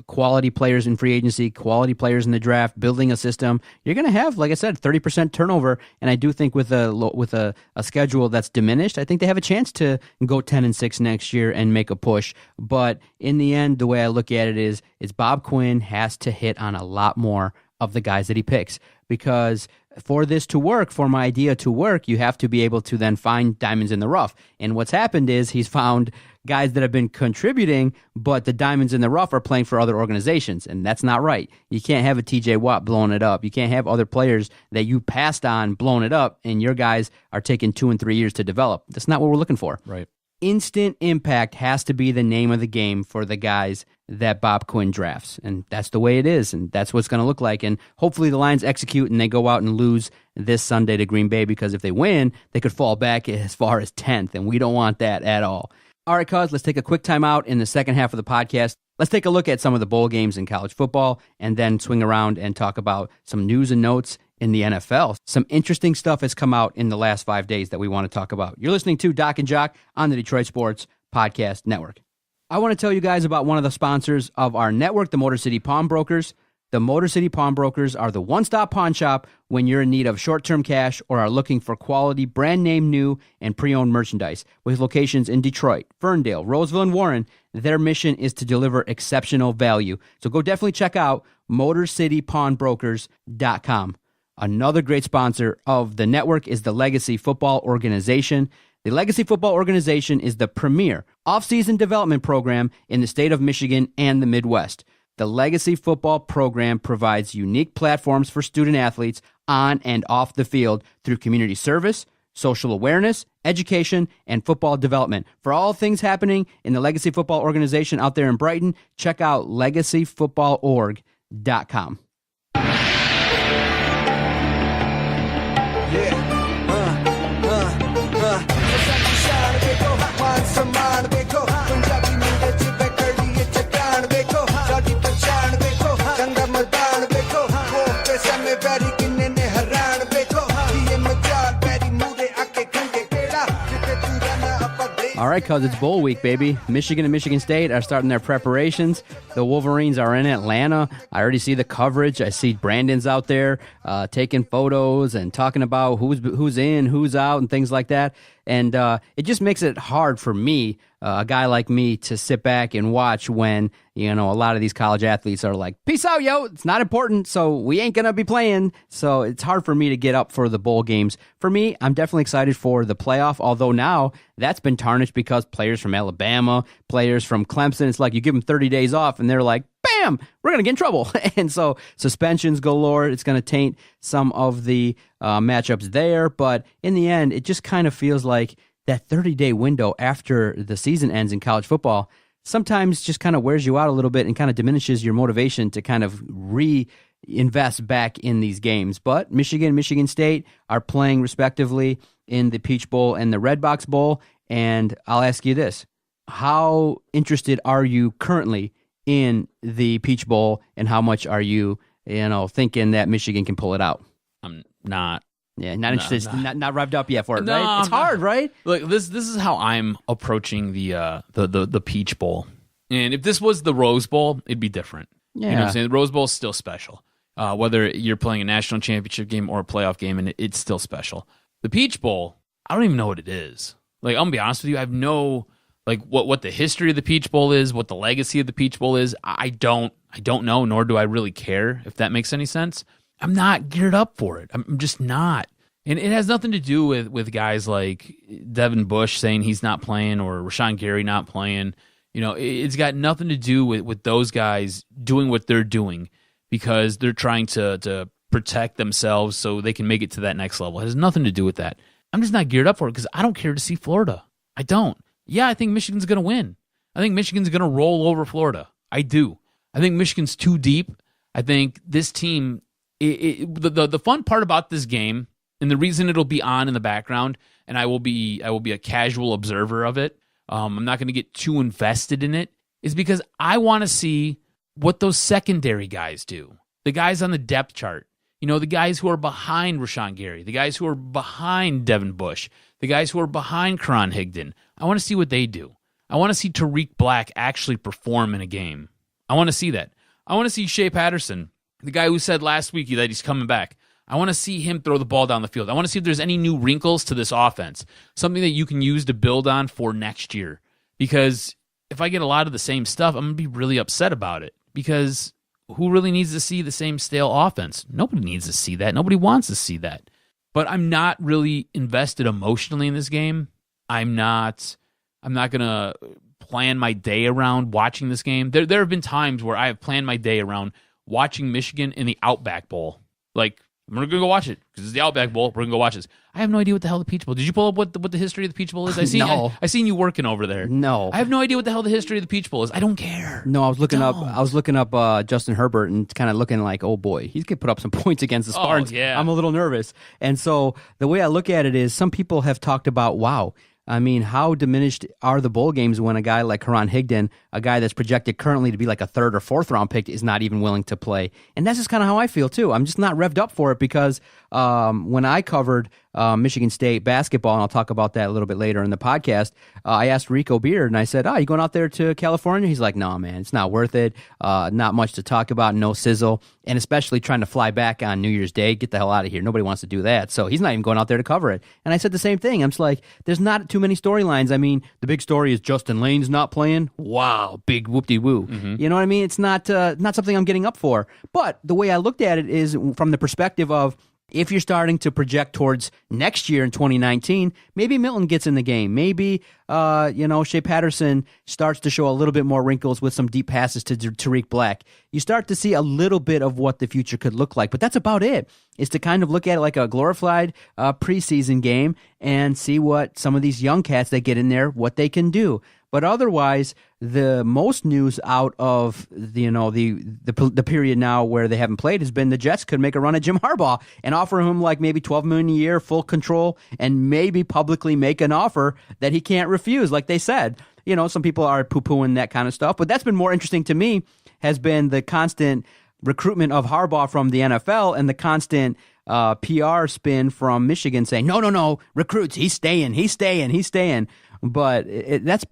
quality players in free agency, quality players in the draft, building a system, you're going to have, like I said, 30% turnover. And I do think with a schedule that's diminished, I think they have a chance to go 10-6 next year and make a push. But in the end, the way I look at it is Bob Quinn has to hit on a lot more of the guys that he picks, because for this to work, for my idea to work, you have to be able to then find diamonds in the rough. And what's happened is he's found guys that have been contributing, but the diamonds in the rough are playing for other organizations, and that's not right. You can't have a TJ Watt blowing it up. You can't have other players that you passed on blowing it up, and your guys are taking 2 and 3 years to develop. That's not what we're looking for. Right. Instant impact has to be the name of the game for the guys that Bob Quinn drafts. And that's the way it is, and that's what it's going to look like. And hopefully the Lions execute and they go out and lose this Sunday to Green Bay, because if they win, they could fall back as far as 10th, and we don't want that at all. All right, cuz, let's take a quick time out in the second half of the podcast. Let's take a look at some of the bowl games in college football and then swing around and talk about some news and notes in the NFL. Some interesting stuff has come out in the last 5 days that we want to talk about. You're listening to Doc and Jock on the Detroit Sports Podcast Network. I want to tell you guys about one of the sponsors of our network, the Motor City Pawnbrokers. The Motor City Pawnbrokers are the one-stop pawn shop when you're in need of short-term cash or are looking for quality brand name new and pre-owned merchandise. With locations in Detroit, Ferndale, Roseville, and Warren, their mission is to deliver exceptional value. So go definitely check out MotorCityPawnbrokers.com. Another great sponsor of the network is the Legacy Football Organization. The Legacy Football Organization is the premier off-season development program in the state of Michigan and the Midwest. The Legacy Football program provides unique platforms for student athletes on and off the field through community service, social awareness, education, and football development. For all things happening in the Legacy Football Organization out there in Brighton, check out legacyfootballorg.com. All right, cuz it's bowl week, baby. Michigan and Michigan State are starting their preparations the Wolverines are in Atlanta. I already see the coverage. I see Brandon's out there taking photos and talking about who's in, who's out, and things like that. And it just makes it hard for me, a guy like me, to sit back and watch when, a lot of these college athletes are like, peace out, yo, it's not important, so we ain't going to be playing. So it's hard for me to get up for the bowl games. For me, I'm definitely excited for the playoff, although now that's been tarnished because players from Alabama, players from Clemson, it's like you give them 30 days off and they're like, bam, we're going to get in trouble. And so suspensions galore. It's going to taint some of the matchups there. But in the end, it just kind of feels like that 30-day window after the season ends in college football sometimes just kind of wears you out a little bit and kind of diminishes your motivation to kind of reinvest back in these games. But Michigan and Michigan State are playing respectively in the Peach Bowl and the Red Box Bowl. And I'll ask you this. How interested are you currently in the Peach Bowl, and how much are you, thinking that Michigan can pull it out? I'm not. Yeah, not interested. Not revved up yet for it, No, right? It's hard, right? Look, this is how I'm approaching the Peach Bowl. And if this was the Rose Bowl, it'd be different. Yeah. You know what I'm saying? The Rose Bowl is still special. Whether you're playing a national championship game or a playoff game, and it's still special. The Peach Bowl, I don't even know what it is. Like, I'm going to be honest with you, I have no... Like what the history of the Peach Bowl is, what the legacy of the Peach Bowl is, I don't know, nor do I really care, if that makes any sense. I'm not geared up for it. I'm just not. And it has nothing to do with guys like Devin Bush saying he's not playing or Rashawn Gary not playing. It's got nothing to do with those guys doing what they're doing because they're trying to protect themselves so they can make it to that next level. It has nothing to do with that. I'm just not geared up for it because I don't care to see Florida. I don't. Yeah, I think Michigan's going to win. I think Michigan's going to roll over Florida. I do. I think Michigan's too deep. I think this team, the fun part about this game, and the reason it'll be on in the background, and I will be a casual observer of it. I'm not going to get too invested in it, is because I want to see what those secondary guys do. The guys on the depth chart. The guys who are behind Rashawn Gary, the guys who are behind Devin Bush, the guys who are behind Karan Higdon. I want to see what they do. I want to see Tariq Black actually perform in a game. I want to see that. I want to see Shea Patterson, the guy who said last week that he's coming back. I want to see him throw the ball down the field. I want to see if there's any new wrinkles to this offense, something that you can use to build on for next year. Because if I get a lot of the same stuff, I'm going to be really upset about it. Because who really needs to see the same stale offense? Nobody needs to see that. Nobody wants to see that. But I'm not really invested emotionally in this game. I'm not going to plan my day around watching this game. There have been times where I have planned my day around watching Michigan in the Outback Bowl. Like, we're going to go watch it because it's the Outback Bowl. We're going to go watch this. I have no idea what the hell the Peach Bowl. Did you pull up what the history of the Peach Bowl is? No. I seen you working over there. No. I have no idea what the hell the history of the Peach Bowl is. I don't care. No, I was looking up Justin Herbert and kind of looking like, oh boy, he could put up some points against the Spartans. Oh, yeah. I'm a little nervous. And so the way I look at it is some people have talked about, wow, I mean, how diminished are the bowl games when a guy like Karan Higdon, a guy that's projected currently to be like a 3rd or 4th round pick, is not even willing to play? And that's just kind of how I feel too. I'm just not revved up for it because when I covered Michigan State basketball, and I'll talk about that a little bit later in the podcast, I asked Rico Beard, and I said, you going out there to California? He's like, no, man, it's not worth it. Not much to talk about, no sizzle, and especially trying to fly back on New Year's Day. Get the hell out of here. Nobody wants to do that. So he's not even going out there to cover it. And I said the same thing. I'm just like, there's not too many storylines. I mean, the big story is Justin Lane's not playing. Wow, big whoop-de-woo. Mm-hmm. You know what I mean? It's not something I'm getting up for. But the way I looked at it is from the perspective of, if you're starting to project towards next year in 2019, maybe Milton gets in the game. Maybe, Shea Patterson starts to show a little bit more wrinkles with some deep passes to Tariq Black. You start to see a little bit of what the future could look like, but that's about it. Is to kind of look at it like a glorified preseason game and see what some of these young cats that get in there, what they can do. But otherwise, the most news out of the period now where they haven't played has been the Jets could make a run at Jim Harbaugh and offer him like maybe $12 million a year, full control, and maybe publicly make an offer that he can't refuse, like they said. Some people are poo-pooing that kind of stuff, but that's been more interesting to me has been the constant recruitment of Harbaugh from the NFL and the constant PR spin from Michigan saying, no, recruits, he's staying. But that's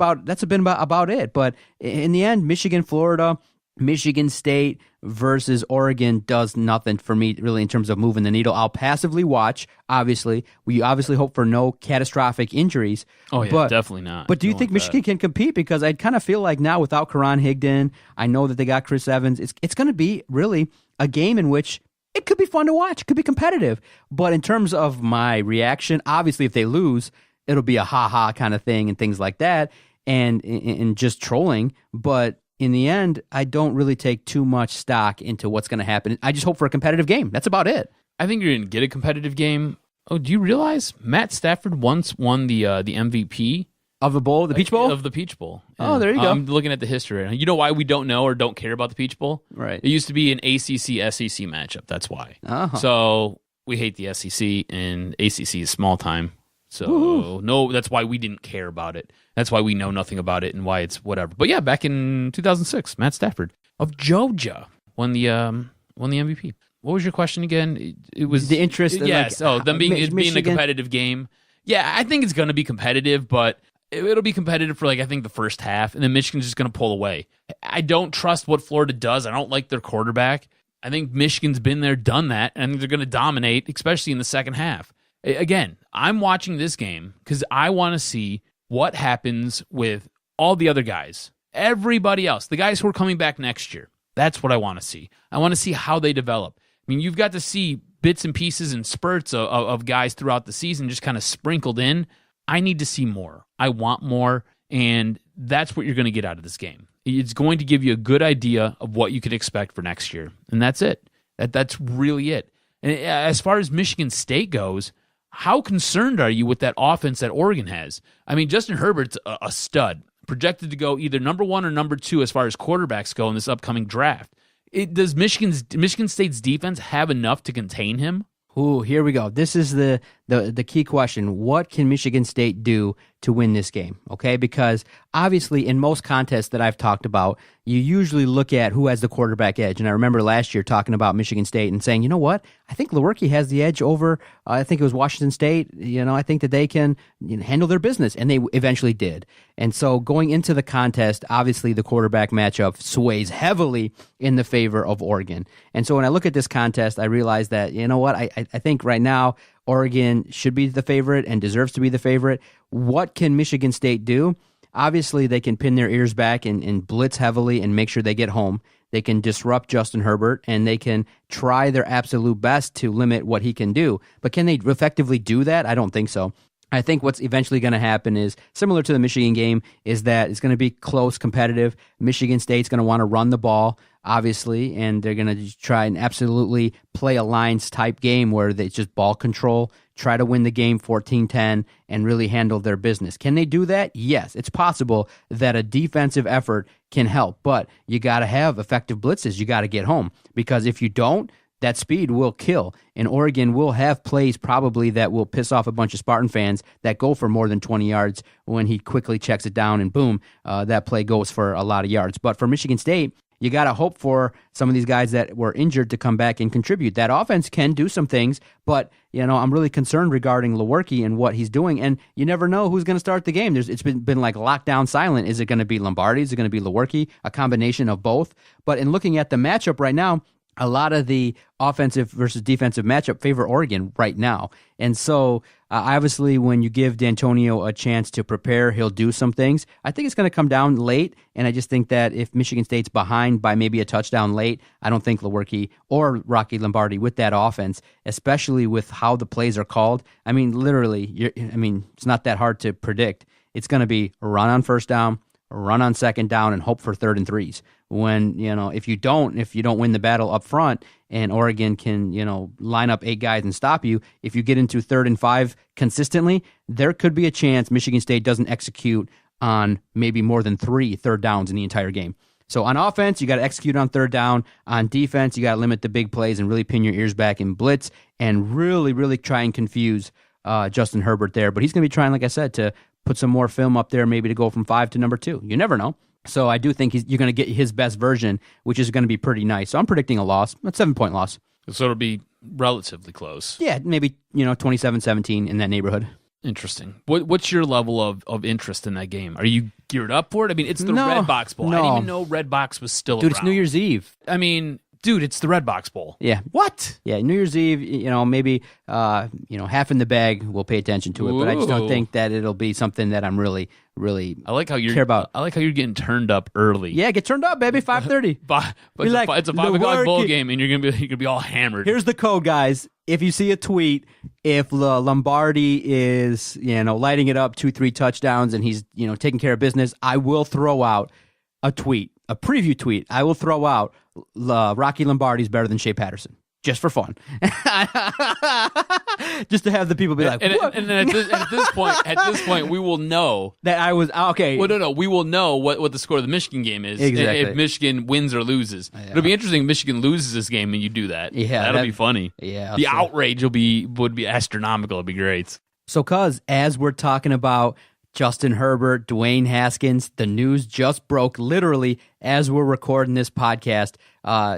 been about it. But in the end, Michigan, Florida, Michigan State versus Oregon does nothing for me really in terms of moving the needle. I'll passively watch, obviously. We obviously hope for no catastrophic injuries. Oh, yeah, but, definitely not. But do you think Michigan can compete? Because I kind of feel like now without Karan Higdon, I know that they got Chris Evans. It's going to be really a game in which it could be fun to watch. It could be competitive. But in terms of my reaction, obviously if they lose, it'll be a ha-ha kind of thing and things like that and just trolling. But in the end, I don't really take too much stock into what's going to happen. I just hope for a competitive game. That's about it. I think you're going to get a competitive game. Oh, do you realize Matt Stafford once won the MVP of the bowl, the Peach Bowl? Of the Peach Bowl. Oh, there you go. I'm looking at the history right now. You know why we don't know or don't care about the Peach Bowl? Right. It used to be an ACC-SEC matchup. That's why. Uh-huh. So we hate the SEC, and ACC is small time. So, no, that's why we didn't care about it. That's why we know nothing about it and why it's whatever. But yeah, back in 2006, Matt Stafford of Georgia won the MVP. What was your question again? It was the interest. Yes. Them being a competitive game. Yeah, I think it's going to be competitive, but it'll be competitive for I think the first half, and then Michigan's just going to pull away. I don't trust what Florida does. I don't like their quarterback. I think Michigan's been there, done that, and I think they're going to dominate, especially in the second half. Again, I'm watching this game because I want to see what happens with all the other guys, everybody else, the guys who are coming back next year. That's what I want to see. I want to see how they develop. I mean, you've got to see bits and pieces and spurts of guys throughout the season just kind of sprinkled in. I need to see more. I want more, and that's what you're going to get out of this game. It's going to give you a good idea of what you can expect for next year, and that's it. That's really it. And as far as Michigan State goes, how concerned are you with that offense that Oregon has? I mean, Justin Herbert's a stud, projected to go either number 1 or number 2 as far as quarterbacks go in this upcoming draft. Does Michigan State's defense have enough to contain him? Ooh, here we go. This is the key question. What can Michigan State do to win this game? Okay, because obviously in most contests that I've talked about, you usually look at who has the quarterback edge. And I remember last year talking about Michigan State and saying, you know what? I think Lewerke has the edge over, I think it was Washington State. I think that they can handle their business, and they eventually did. And so going into the contest, obviously the quarterback matchup sways heavily in the favor of Oregon. And so when I look at this contest, I realize that, you know what? I think right now Oregon should be the favorite and deserves to be the favorite. What can Michigan State do? Obviously, they can pin their ears back and blitz heavily and make sure they get home. They can disrupt Justin Herbert, and they can try their absolute best to limit what he can do. But can they effectively do that? I don't think so. I think what's eventually going to happen is, similar to the Michigan game, is that it's going to be close, competitive. Michigan State's going to want to run the ball, obviously, and they're going to try and absolutely play a Lions-type game where it's just ball control, try to win the game 14-10, and really handle their business. Can they do that? Yes. It's possible that a defensive effort can help, but you got to have effective blitzes. You got to get home, because if you don't, that speed will kill. And Oregon will have plays probably that will piss off a bunch of Spartan fans that go for more than 20 yards when he quickly checks it down and boom, that play goes for a lot of yards. But for Michigan State, you got to hope for some of these guys that were injured to come back and contribute. That offense can do some things, but I'm really concerned regarding Lewerke and what he's doing, and you never know who's going to start the game. It's been like lockdown silent. Is it going to be Lombardi? Is it going to be Lewerke? A combination of both. But in looking at the matchup right now, a lot of the offensive versus defensive matchup favor Oregon right now. And so, obviously, when you give D'Antonio a chance to prepare, he'll do some things. I think it's going to come down late, and I just think that if Michigan State's behind by maybe a touchdown late, I don't think Lewerke or Rocky Lombardi with that offense, especially with how the plays are called. I mean, literally, it's not that hard to predict. It's going to be a run on first down, a run on second down, and hope for 3rd and 3s. When, if you don't win the battle up front and Oregon can, line up 8 guys and stop you, if you get into 3rd and 5 consistently, there could be a chance Michigan State doesn't execute on maybe more than 3 third downs in the entire game. So on offense, you got to execute on 3rd down. On defense, you got to limit the big plays and really pin your ears back and blitz and really, really try and confuse Justin Herbert there. But he's going to be trying, like I said, to put some more film up there, maybe to go from 5 to number 2. You never know. So I do think you're going to get his best version, which is going to be pretty nice. So I'm predicting a loss, a 7-point loss. So it'll be relatively close. Yeah, maybe 27-17 in that neighborhood. Interesting. What's your level of interest in that game? Are you geared up for it? I mean, it's the Red Box Bowl. No. I didn't even know Red Box was still Dude, around. it's New Year's Eve. I mean, dude, it's the Red Box Bowl. Yeah. What? Yeah, New Year's Eve, maybe half in the bag we'll pay attention to it, but I just don't think that it'll be something that I'm really I like how care about. I like how you're getting turned up early. Yeah, get turned up, baby, 5:30. But Be like, it's a 5 o'clock the bowl work- game, and you're gonna be all hammered. Here's the code, guys. If you see a tweet, if Lombardi is, lighting it up 2-3 touchdowns and he's, taking care of business, I will throw out a tweet, a preview tweet. I will throw out Rocky Lombardi's better than Shea Patterson. Just for fun. Just to have the people be like, and what? then at this point, we will know That I was, okay. Well, no, we will know what the score of the Michigan game is. Exactly. If Michigan wins or loses. Yeah. It'll be interesting if Michigan loses this game and you do that. Yeah, that'll be funny. Yeah. The so- outrage would be astronomical. It'd be great. So, cuz, as we're talking about Justin Herbert, Dwayne Haskins, the news just broke literally as we're recording this podcast.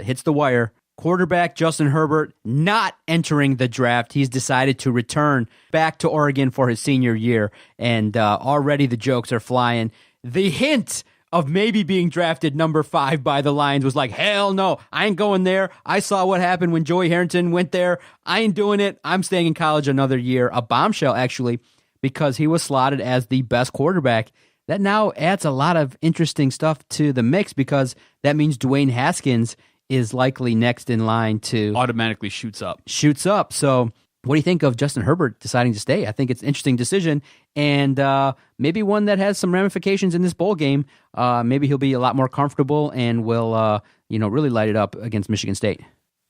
Hits the wire. Quarterback Justin Herbert not entering the draft. He's decided to return back to Oregon for his senior year, and already the jokes are flying. The hint of maybe being drafted number 5 by the Lions was like, hell no, I ain't going there. I saw what happened when Joey Harrington went there. I ain't doing it. I'm staying in college another year. A bombshell, actually, because he was slotted as the best quarterback. That now adds a lot of interesting stuff to the mix because that means Dwayne Haskins is likely next in line to Automatically shoots up. So what do you think of Justin Herbert deciding to stay? I think it's an interesting decision and maybe one that has some ramifications in this bowl game. Maybe he'll be a lot more comfortable and will really light it up against Michigan State.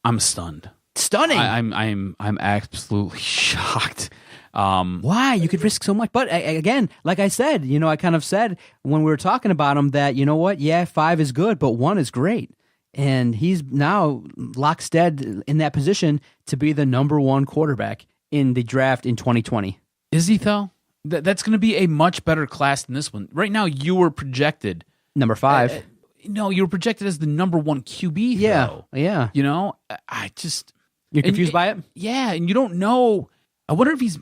I'm stunned. Stunning. I'm absolutely shocked. Why? You could risk so much. But again, like I said, I kind of said when we were talking about him that, 5 is good, but 1 is great. And he's now lockstead in that position to be the number 1 quarterback in the draft in 2020. Is he, though? That's going to be a much better class than this one. Right now, you were projected. Number 5. No, you were projected as the number 1 QB, Yeah. though. Yeah. I just... You're confused by it? Yeah, and you don't know. I wonder if he's...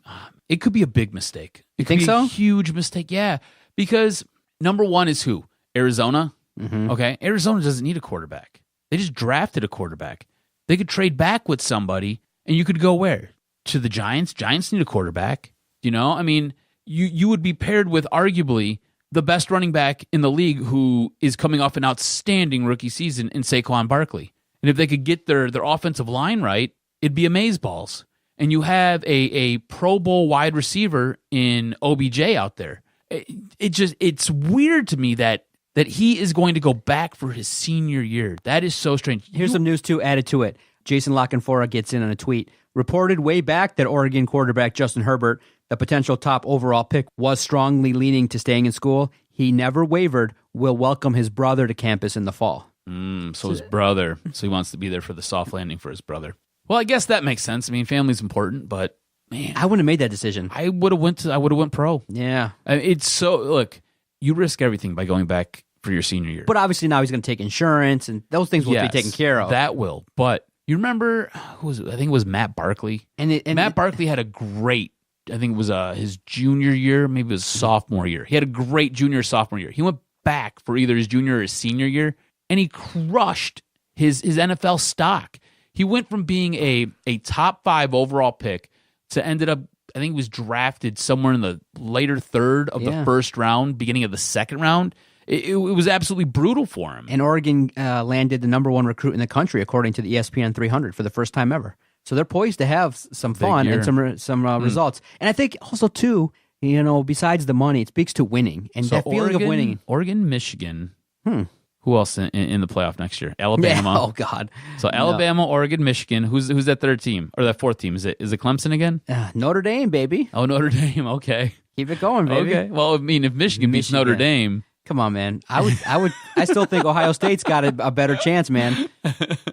It could be a big mistake. You think so? A huge mistake, yeah. Because number 1 is who? Arizona? Mm-hmm. Okay, Arizona doesn't need a quarterback. They just drafted a quarterback. They could trade back with somebody, and you could go where? To the Giants? Giants need a quarterback. I mean, you would be paired with arguably the best running back in the league who is coming off an outstanding rookie season in Saquon Barkley. And if they could get their offensive line right, it'd be amazeballs. And you have a Pro Bowl wide receiver in OBJ out there. It's weird to me that he is going to go back for his senior year. That is so strange. Here's some news, too, added to it. Jason Lockenfora gets in on a tweet. Reported way back that Oregon quarterback Justin Herbert, the potential top overall pick, was strongly leaning to staying in school. He never wavered, will welcome his brother to campus in the fall. So his brother. So he wants to be there for the soft landing for his brother. Well, I guess that makes sense. I mean, family's important, but, man. I wouldn't have made that decision. I would have went pro. Yeah. It's so, look, you risk everything by going back for your senior year. But obviously now he's going to take insurance, and those things will be taken care of. That will. But you remember, who was it? I think it was Matt Barkley. And Matt Barkley had a great, I think it was his junior year, maybe it was sophomore year. He had a great junior sophomore year. He went back for either his junior or his senior year, and he crushed his NFL stock. He went from being a top 5 overall pick to ended up, I think he was drafted somewhere in the later third of the first round, beginning of the second round. It was absolutely brutal for him. And Oregon landed the number 1 recruit in the country, according to the ESPN 300, for the first time ever. So they're poised to have some fun and some results. And I think also, too, besides the money, it speaks to winning. And so that feeling of winning. Oregon, Michigan. Who else in the playoff next year? Alabama. Yeah, oh, God. So Alabama, Oregon, Michigan. Who's that third team? Or that fourth team? Is it Clemson again? Notre Dame, baby. Oh, Notre Dame. Okay. Keep it going, baby. Okay. Well, I mean, if Michigan beats Notre Dame... Come on, man. I still think Ohio State's got a better chance, man.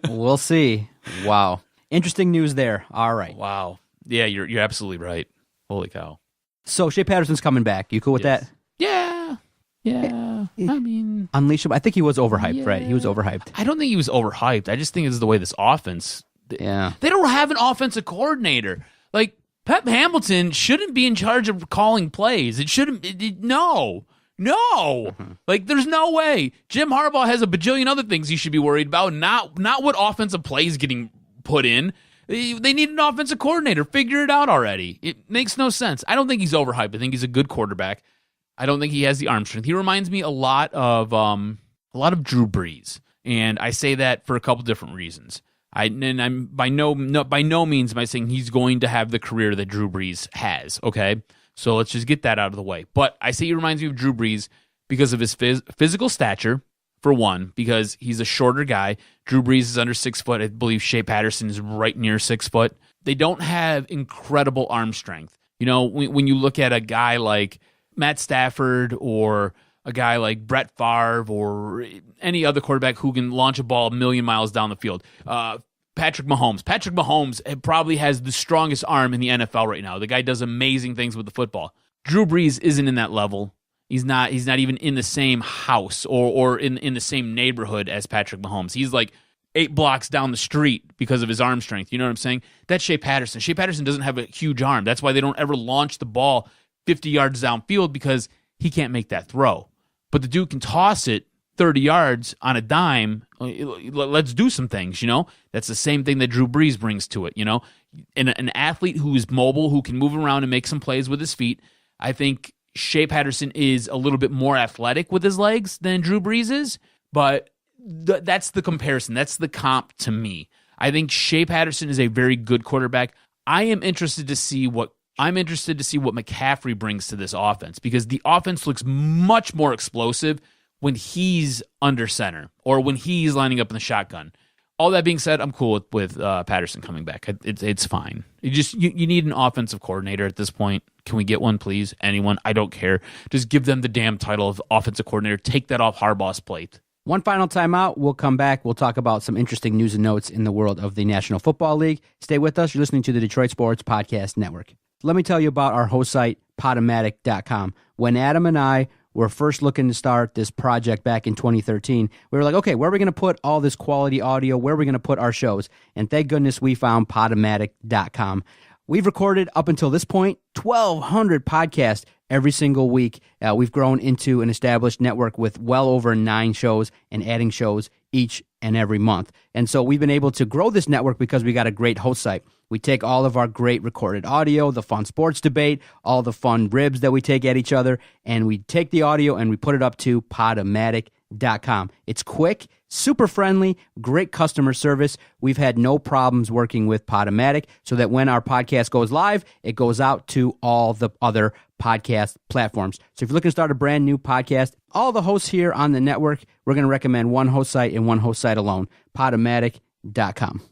We'll see. Wow. Interesting news there. All right. Wow. Yeah, you're absolutely right. Holy cow. So Shea Patterson's coming back. You cool with that? Yeah. Yeah. I mean, unleash him. I think he was overhyped, right? He was overhyped. I don't think he was overhyped. I just think it's the way this offense. Yeah. They don't have an offensive coordinator. Like, Pep Hamilton shouldn't be in charge of calling plays. It shouldn't. No. Like, there's no way. Jim Harbaugh has a bajillion other things he should be worried about, not what offensive plays getting put in. They need an offensive coordinator. Figure it out already. It makes no sense. I don't think he's overhyped. I think he's a good quarterback. I don't think he has the arm strength. He reminds me a lot of Drew Brees, and I say that for a couple different reasons. I'm by no means am I saying he's going to have the career that Drew Brees has. Okay, so let's just get that out of the way. But I say he reminds me of Drew Brees because of his physical stature. For one, because he's a shorter guy. Drew Brees is under 6 foot. I believe Shea Patterson is right near 6 foot. They don't have incredible arm strength. You know, when you look at a guy like Matt Stafford or a guy like Brett Favre or any other quarterback who can launch a ball a million miles down the field, Patrick Mahomes. Patrick Mahomes probably has the strongest arm in the NFL right now. The guy does amazing things with the football. Drew Brees isn't in that level. He's not even in the same house or in the same neighborhood as Patrick Mahomes. He's like 8 blocks down the street because of his arm strength. You know what I'm saying? That's Shea Patterson. Shea Patterson doesn't have a huge arm. That's why they don't ever launch the ball 50 yards downfield, because he can't make that throw. But the dude can toss it 30 yards on a dime. Let's do some things, you know? That's the same thing that Drew Brees brings to it, you know? And an athlete who is mobile, who can move around and make some plays with his feet. I think Shea Patterson is a little bit more athletic with his legs than Drew Brees is, but that's the comparison. That's the comp to me. I think Shea Patterson is a very good quarterback. I'm interested to see what McCaffrey brings to this offense, because the offense looks much more explosive when he's under center or when he's lining up in the shotgun. All that being said, I'm cool with Patterson coming back. It's fine. You need an offensive coordinator at this point. Can we get one, please? Anyone? I don't care. Just give them the damn title of offensive coordinator. Take that off Harbaugh's plate. One final timeout. We'll come back. We'll talk about some interesting news and notes in the world of the National Football League. Stay with us. You're listening to the Detroit Sports Podcast Network. Let me tell you about our host site, Podomatic.com. When Adam and I were first looking to start this project back in 2013, we were like, okay, where are we going to put all this quality audio? Where are we going to put our shows? And thank goodness we found Podomatic.com. We've recorded up until this point 1,200 podcasts every single week. We've grown into an established network with well over 9 shows and adding shows each and every month. And so we've been able to grow this network because we got a great host site. We take all of our great recorded audio, the fun sports debate, all the fun ribs that we take at each other, and we take the audio and we put it up to Podomatic.com. It's quick, super friendly, great customer service. We've had no problems working with Podomatic, so that when our podcast goes live, it goes out to all the other podcast platforms. So if you're looking to start a brand new podcast, all the hosts here on the network, we're going to recommend one host site and one host site alone, Podomatic.com.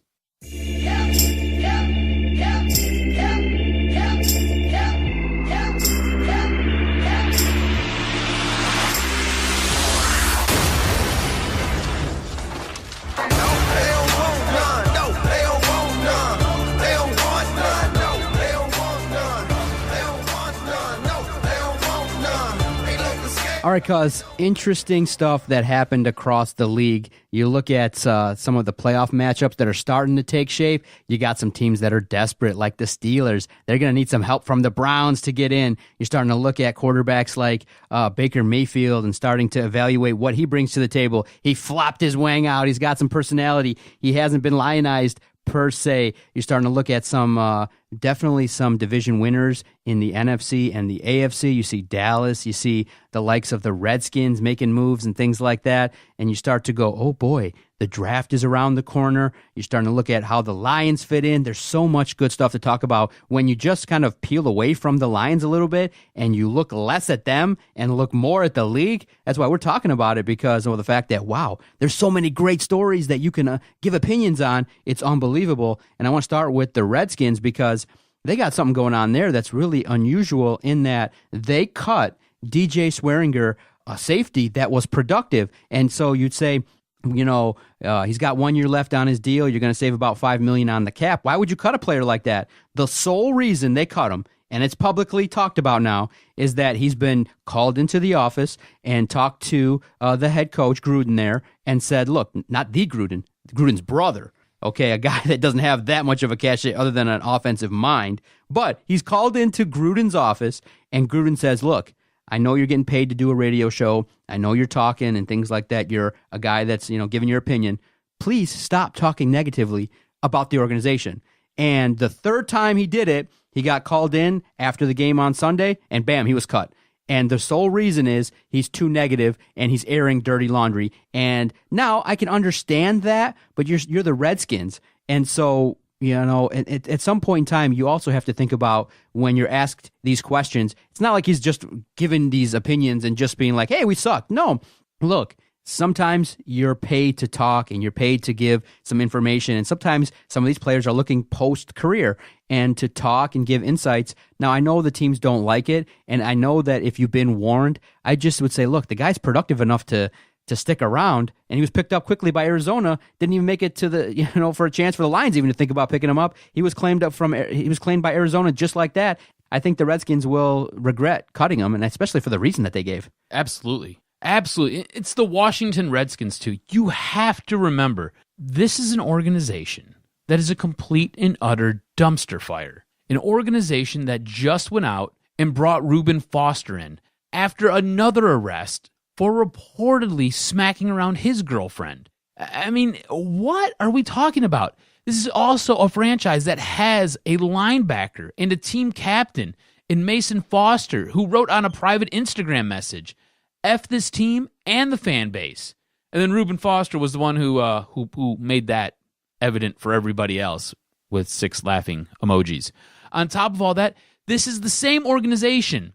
All right, cuz, interesting stuff that happened across the league. You look at some of the playoff matchups that are starting to take shape. You got some teams that are desperate, like the Steelers. They're going to need some help from the Browns to get in. You're starting to look at quarterbacks like Baker Mayfield and starting to evaluate what he brings to the table. He flopped his wang out. He's got some personality. He hasn't been lionized per se. You're starting to look at some definitely some division winners in the NFC and the AFC. You see Dallas, you see the likes of the Redskins making moves and things like that, and you start to go, oh boy, the draft is around the corner. You're starting to look at how the Lions fit in. There's so much good stuff to talk about when you just kind of peel away from the Lions a little bit and you look less at them and look more at the league. That's why we're talking about it, because of the fact that, wow, there's so many great stories that you can give opinions on. It's unbelievable. And I want to start with the Redskins, because they got something going on there that's really unusual in that they cut DJ Swearinger, a safety that was productive. And so you'd say, you know, he's got 1 year left on his deal. You're going to save about $5 million on the cap. Why would you cut a player like that? The sole reason they cut him, and it's publicly talked about now, is that he's been called into the office and talked to the head coach, Gruden, there, and said, look, not the Gruden, Gruden's brother. Okay, a guy that doesn't have that much of a cachet other than an offensive mind. But he's called into Gruden's office, and Gruden says, look, I know you're getting paid to do a radio show. I know you're talking and things like that. You're a guy that's, giving your opinion. Please stop talking negatively about the organization. And the third time he did it, he got called in after the game on Sunday, and bam, he was cut. And the sole reason is he's too negative and he's airing dirty laundry. And now I can understand that, but you're the Redskins. And so, at some point in time, you also have to think about when you're asked these questions. It's not like he's just giving these opinions and just being like, hey, we suck. No, look, sometimes you're paid to talk and you're paid to give some information. And sometimes some of these players are looking post-career and to talk and give insights. Now, I know the teams don't like it. And I know that if you've been warned, I just would say, look, the guy's productive enough to stick around, and he was picked up quickly by Arizona. Didn't even make it to the for a chance for the Lions even to think about picking him up. He was claimed by Arizona just like that. I think the Redskins will regret cutting him, and especially for the reason that they gave. Absolutely. It's the Washington Redskins too. You have to remember, this is an organization that is a complete and utter dumpster fire. An organization that just went out and brought Reuben Foster in after another arrest for reportedly smacking around his girlfriend. I mean, what are we talking about? This is also a franchise that has a linebacker and a team captain in Mason Foster, who wrote on a private Instagram message, F this team and the fan base. And then Reuben Foster was the one who made that evident for everybody else with 6 laughing emojis. On top of all that, this is the same organization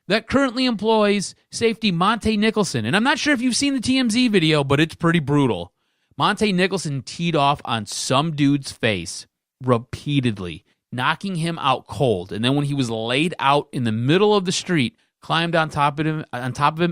that currently employs safety Monte Nicholson. And I'm not sure if you've seen the TMZ video, but it's pretty brutal. Monte Nicholson teed off on some dude's face repeatedly, knocking him out cold. And then when he was laid out in the middle of the street, climbed on top of him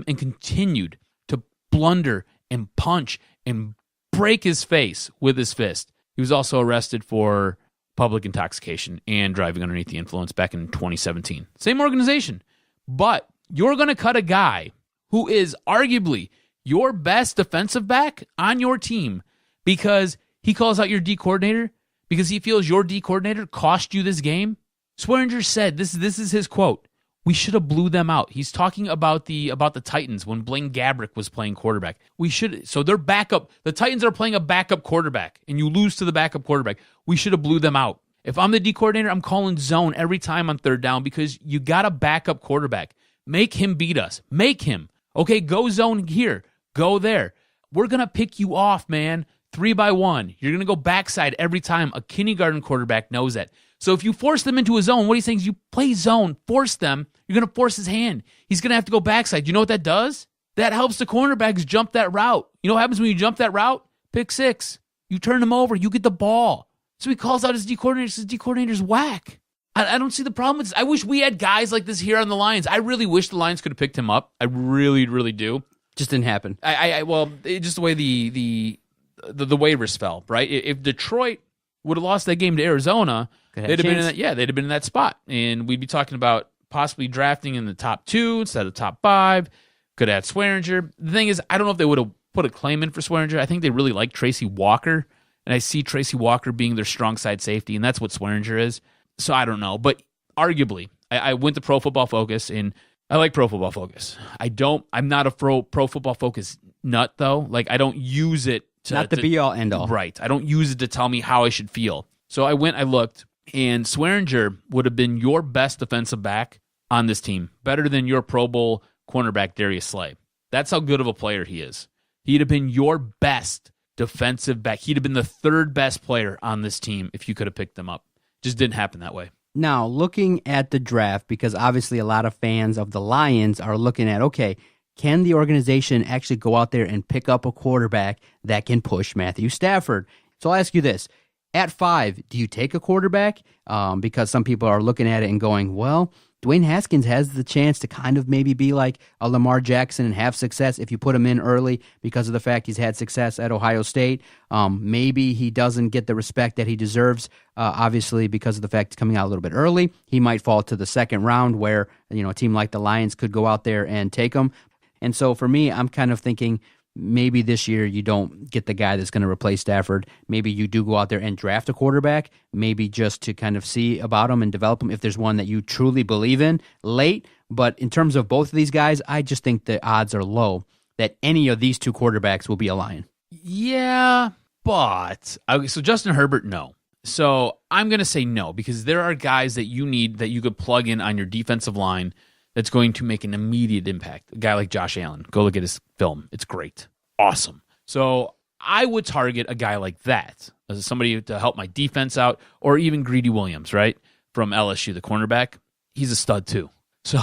and continued to blunder and punch and break his face with his fist. He was also arrested for public intoxication and driving underneath the influence back in 2017. Same organization. But you're going to cut a guy who is arguably your best defensive back on your team because he calls out your D coordinator, because he feels your D coordinator cost you this game. Swearinger said, this is his quote, we should have blew them out. He's talking about the Titans when Blaine Gabbert was playing quarterback. So their backup, the Titans are playing a backup quarterback, and you lose to the backup quarterback. We should have blew them out. If I'm the D coordinator, I'm calling zone every time on third down because you got a backup quarterback. Make him beat us. Make him. Okay, go zone here. Go there. We're going to pick you off, man. 3-by-1. You're going to go backside every time. A kindergarten quarterback knows that. So if you force them into a zone, what he's saying is you play zone, force them, you're going to force his hand. He's going to have to go backside. You know what that does? That helps the cornerbacks jump that route. You know what happens when you jump that route? Pick 6. You turn them over. You get the ball. So he calls out his D coordinator. His D coordinator's whack. I don't see the problem with this. I wish we had guys like this here on the Lions. I really wish the Lions could have picked him up. I really, really do. Just didn't happen. Just the way the waivers fell, right? If Detroit would have lost that game to Arizona, they'd have been in that spot, and we'd be talking about possibly drafting in the top 2 instead of top 5. Could add Swearinger. The thing is, I don't know if they would have put a claim in for Swearinger. I think they really like Tracy Walker, and I see Tracy Walker being their strong side safety, and that's what Swearinger is. So I don't know, but arguably, I went to Pro Football Focus, and I like Pro Football Focus. I'm not a Pro Football Focus nut, though. Like, I don't use it to... Not the be-all, end-all. Right. I don't use it to tell me how I should feel. So I looked, and Swearinger would have been your best defensive back on this team, better than your Pro Bowl cornerback, Darius Slay. That's how good of a player he is. He'd have been your best defensive back. He'd have been the 3rd best player on this team if you could have picked them up. Just didn't happen that way. Now, looking at the draft, because obviously a lot of fans of the Lions are looking at, okay, can the organization actually go out there and pick up a quarterback that can push Matthew Stafford? So I'll ask you this. At 5, do you take a quarterback? Because some people are looking at it and going, well, Dwayne Haskins has the chance to kind of maybe be like a Lamar Jackson and have success if you put him in early because of the fact he's had success at Ohio State. Maybe he doesn't get the respect that he deserves, obviously, because of the fact he's coming out a little bit early. He might fall to the 2nd round where, a team like the Lions could go out there and take him. And so for me, I'm kind of thinking, maybe this year you don't get the guy that's going to replace Stafford. Maybe you do go out there and draft a quarterback, maybe just to kind of see about him and develop him if there's one that you truly believe in late. But in terms of both of these guys, I just think the odds are low that any of these two quarterbacks will be a Lion. Yeah, but so Justin Herbert, no. So I'm going to say no, because there are guys that you need that you could plug in on your defensive line that's going to make an immediate impact. A guy like Josh Allen, go look at his film. It's great. Awesome. So I would target a guy like that as somebody to help my defense out, or even Greedy Williams, right, from LSU, the cornerback. He's a stud too. So,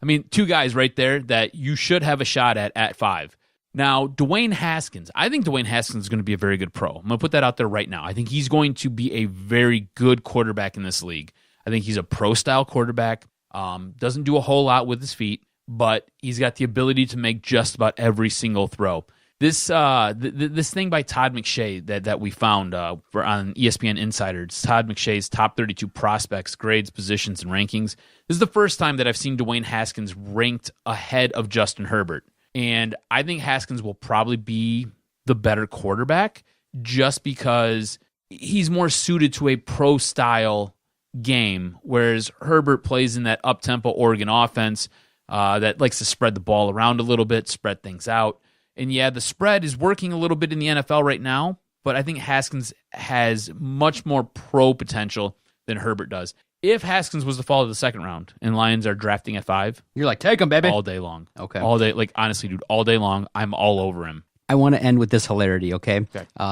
I mean, two guys right there that you should have a shot at 5. Now, Dwayne Haskins. I think Dwayne Haskins is going to be a very good pro. I'm going to put that out there right now. I think he's going to be a very good quarterback in this league. I think he's a pro-style quarterback. Doesn't do a whole lot with his feet, but he's got the ability to make just about every single throw. This this thing by Todd McShay that we found on ESPN Insiders, Todd McShay's top 32 prospects, grades, positions, and rankings. This is the first time that I've seen Dwayne Haskins ranked ahead of Justin Herbert. And I think Haskins will probably be the better quarterback just because he's more suited to a pro-style game, whereas Herbert plays in that up-tempo Oregon offense that likes to spread the ball around a little bit, spread things out. And yeah, the spread is working a little bit in the NFL right now, but I think Haskins has much more pro potential than Herbert does. If Haskins was to fall to the second round and Lions are drafting at 5, you're like, take him, baby. All day long. Okay. All day. Like, honestly, dude, all day long, I'm all over him. I want to end with this hilarity, okay?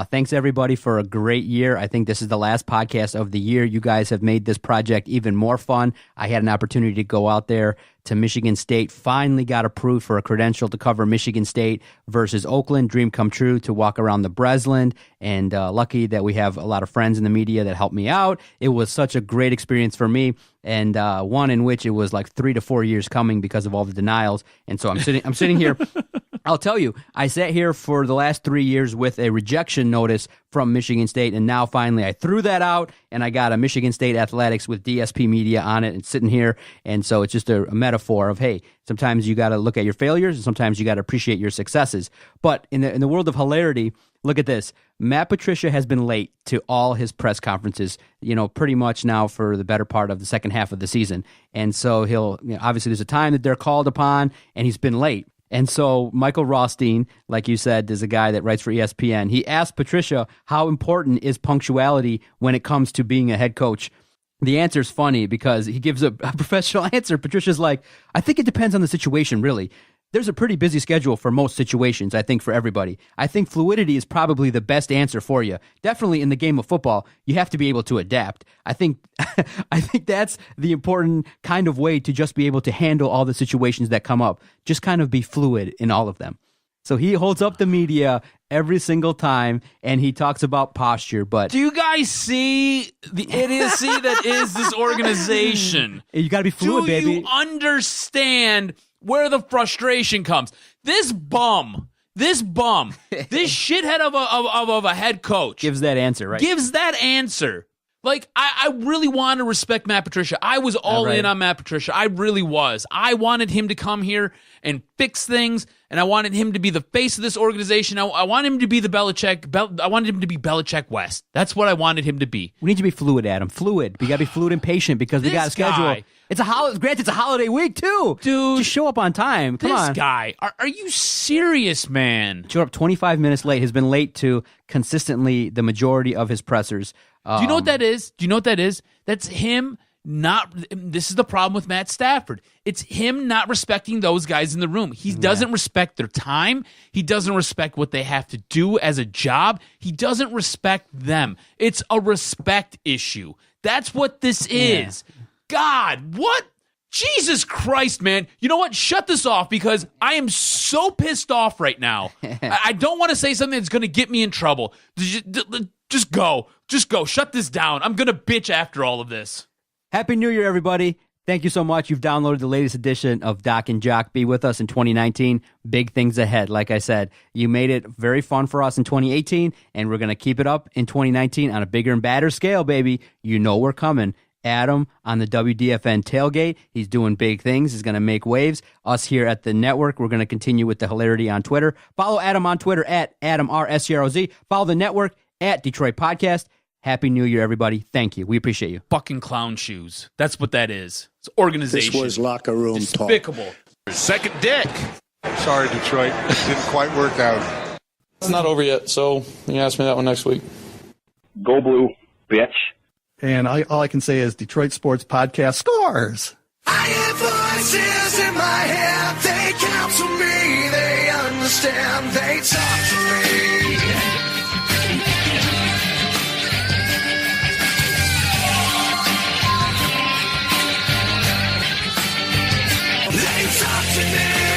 Thanks, everybody, for a great year. I think this is the last podcast of the year. You guys have made this project even more fun. I had an opportunity to go out there to Michigan State, finally got approved for a credential to cover Michigan State versus Oakland. Dream come true to walk around the Breslin, and lucky that we have a lot of friends in the media that helped me out. It was such a great experience for me, and one in which it was like 3 to 4 years coming because of all the denials. And so I'm sitting here. I'll tell you, I sat here for the last 3 years with a rejection notice from Michigan State, and now finally I threw that out, and I got a Michigan State Athletics with DSP Media on it and sitting here. And so it's just a metaphor of, hey, sometimes you got to look at your failures, and sometimes you got to appreciate your successes. But in the world of hilarity, look at this. Matt Patricia has been late to all his press conferences, pretty much now for the better part of the second half of the season. And so obviously there's a time that they're called upon, and he's been late. And so Michael Rothstein, like you said, is a guy that writes for ESPN. He asked Patricia, how important is punctuality when it comes to being a head coach? The answer is funny because he gives a professional answer. Patricia's like, I think it depends on the situation, really. There's a pretty busy schedule for most situations, I think, for everybody. I think fluidity is probably the best answer for you. Definitely in the game of football, you have to be able to adapt. I think that's the important kind of way to just be able to handle all the situations that come up. Just kind of be fluid in all of them. So he holds up the media every single time, and he talks about posture. But do you guys see the idiocy that is this organization? You got to be fluid, baby. Do you understand where the frustration comes? This bum, this shithead of a head coach gives that answer, right? Gives that answer. Like, I really want to respect Matt Patricia. I was all in on Matt Patricia. I really was. I wanted him to come here and fix things, and I wanted him to be the face of this organization. I want him to be the Belichick. I wanted him to be Belichick West. That's what I wanted him to be. We need to be fluid, Adam. Fluid. We got to be fluid and patient because we got a schedule. It's a holiday. Granted, it's a holiday week too, dude. Just show up on time. Come on, this guy. Are you serious, man? Showed up 25 minutes late. Has been late to consistently the majority of his pressers. Do you know what that is? That's him not. This is the problem with Matt Stafford. It's him not respecting those guys in the room. He doesn't respect their time. He doesn't respect what they have to do as a job. He doesn't respect them. It's a respect issue. That's what this is. God, what? Jesus Christ, man. You know what? Shut this off because I am so pissed off right now. I don't want to say something that's going to get me in trouble. Just go. Shut this down. I'm going to bitch after all of this. Happy New Year, everybody. Thank you so much. You've downloaded the latest edition of Doc and Jock. Be with us in 2019. Big things ahead. Like I said, you made it very fun for us in 2018, and we're going to keep it up in 2019 on a bigger and badder scale, baby. You know we're coming. Adam on the WDFN tailgate. He's doing big things. He's going to make waves. Us here at the network, we're going to continue with the hilarity on Twitter. Follow Adam on Twitter at AdamRSCROZ. Follow the network at Detroit Podcast. Happy New Year, everybody. Thank you. We appreciate you. Fucking clown shoes. That's what that is. It's organization. This was locker room Despicable. talk. Second dick. Sorry, Detroit. Didn't quite work out. It's not over yet, so you can ask me that one next week. Go Blue, bitch. And all I can say is Detroit Sports Podcast scores. I hear voices in my head. They counsel me. They understand. They talk to me. They talk to me.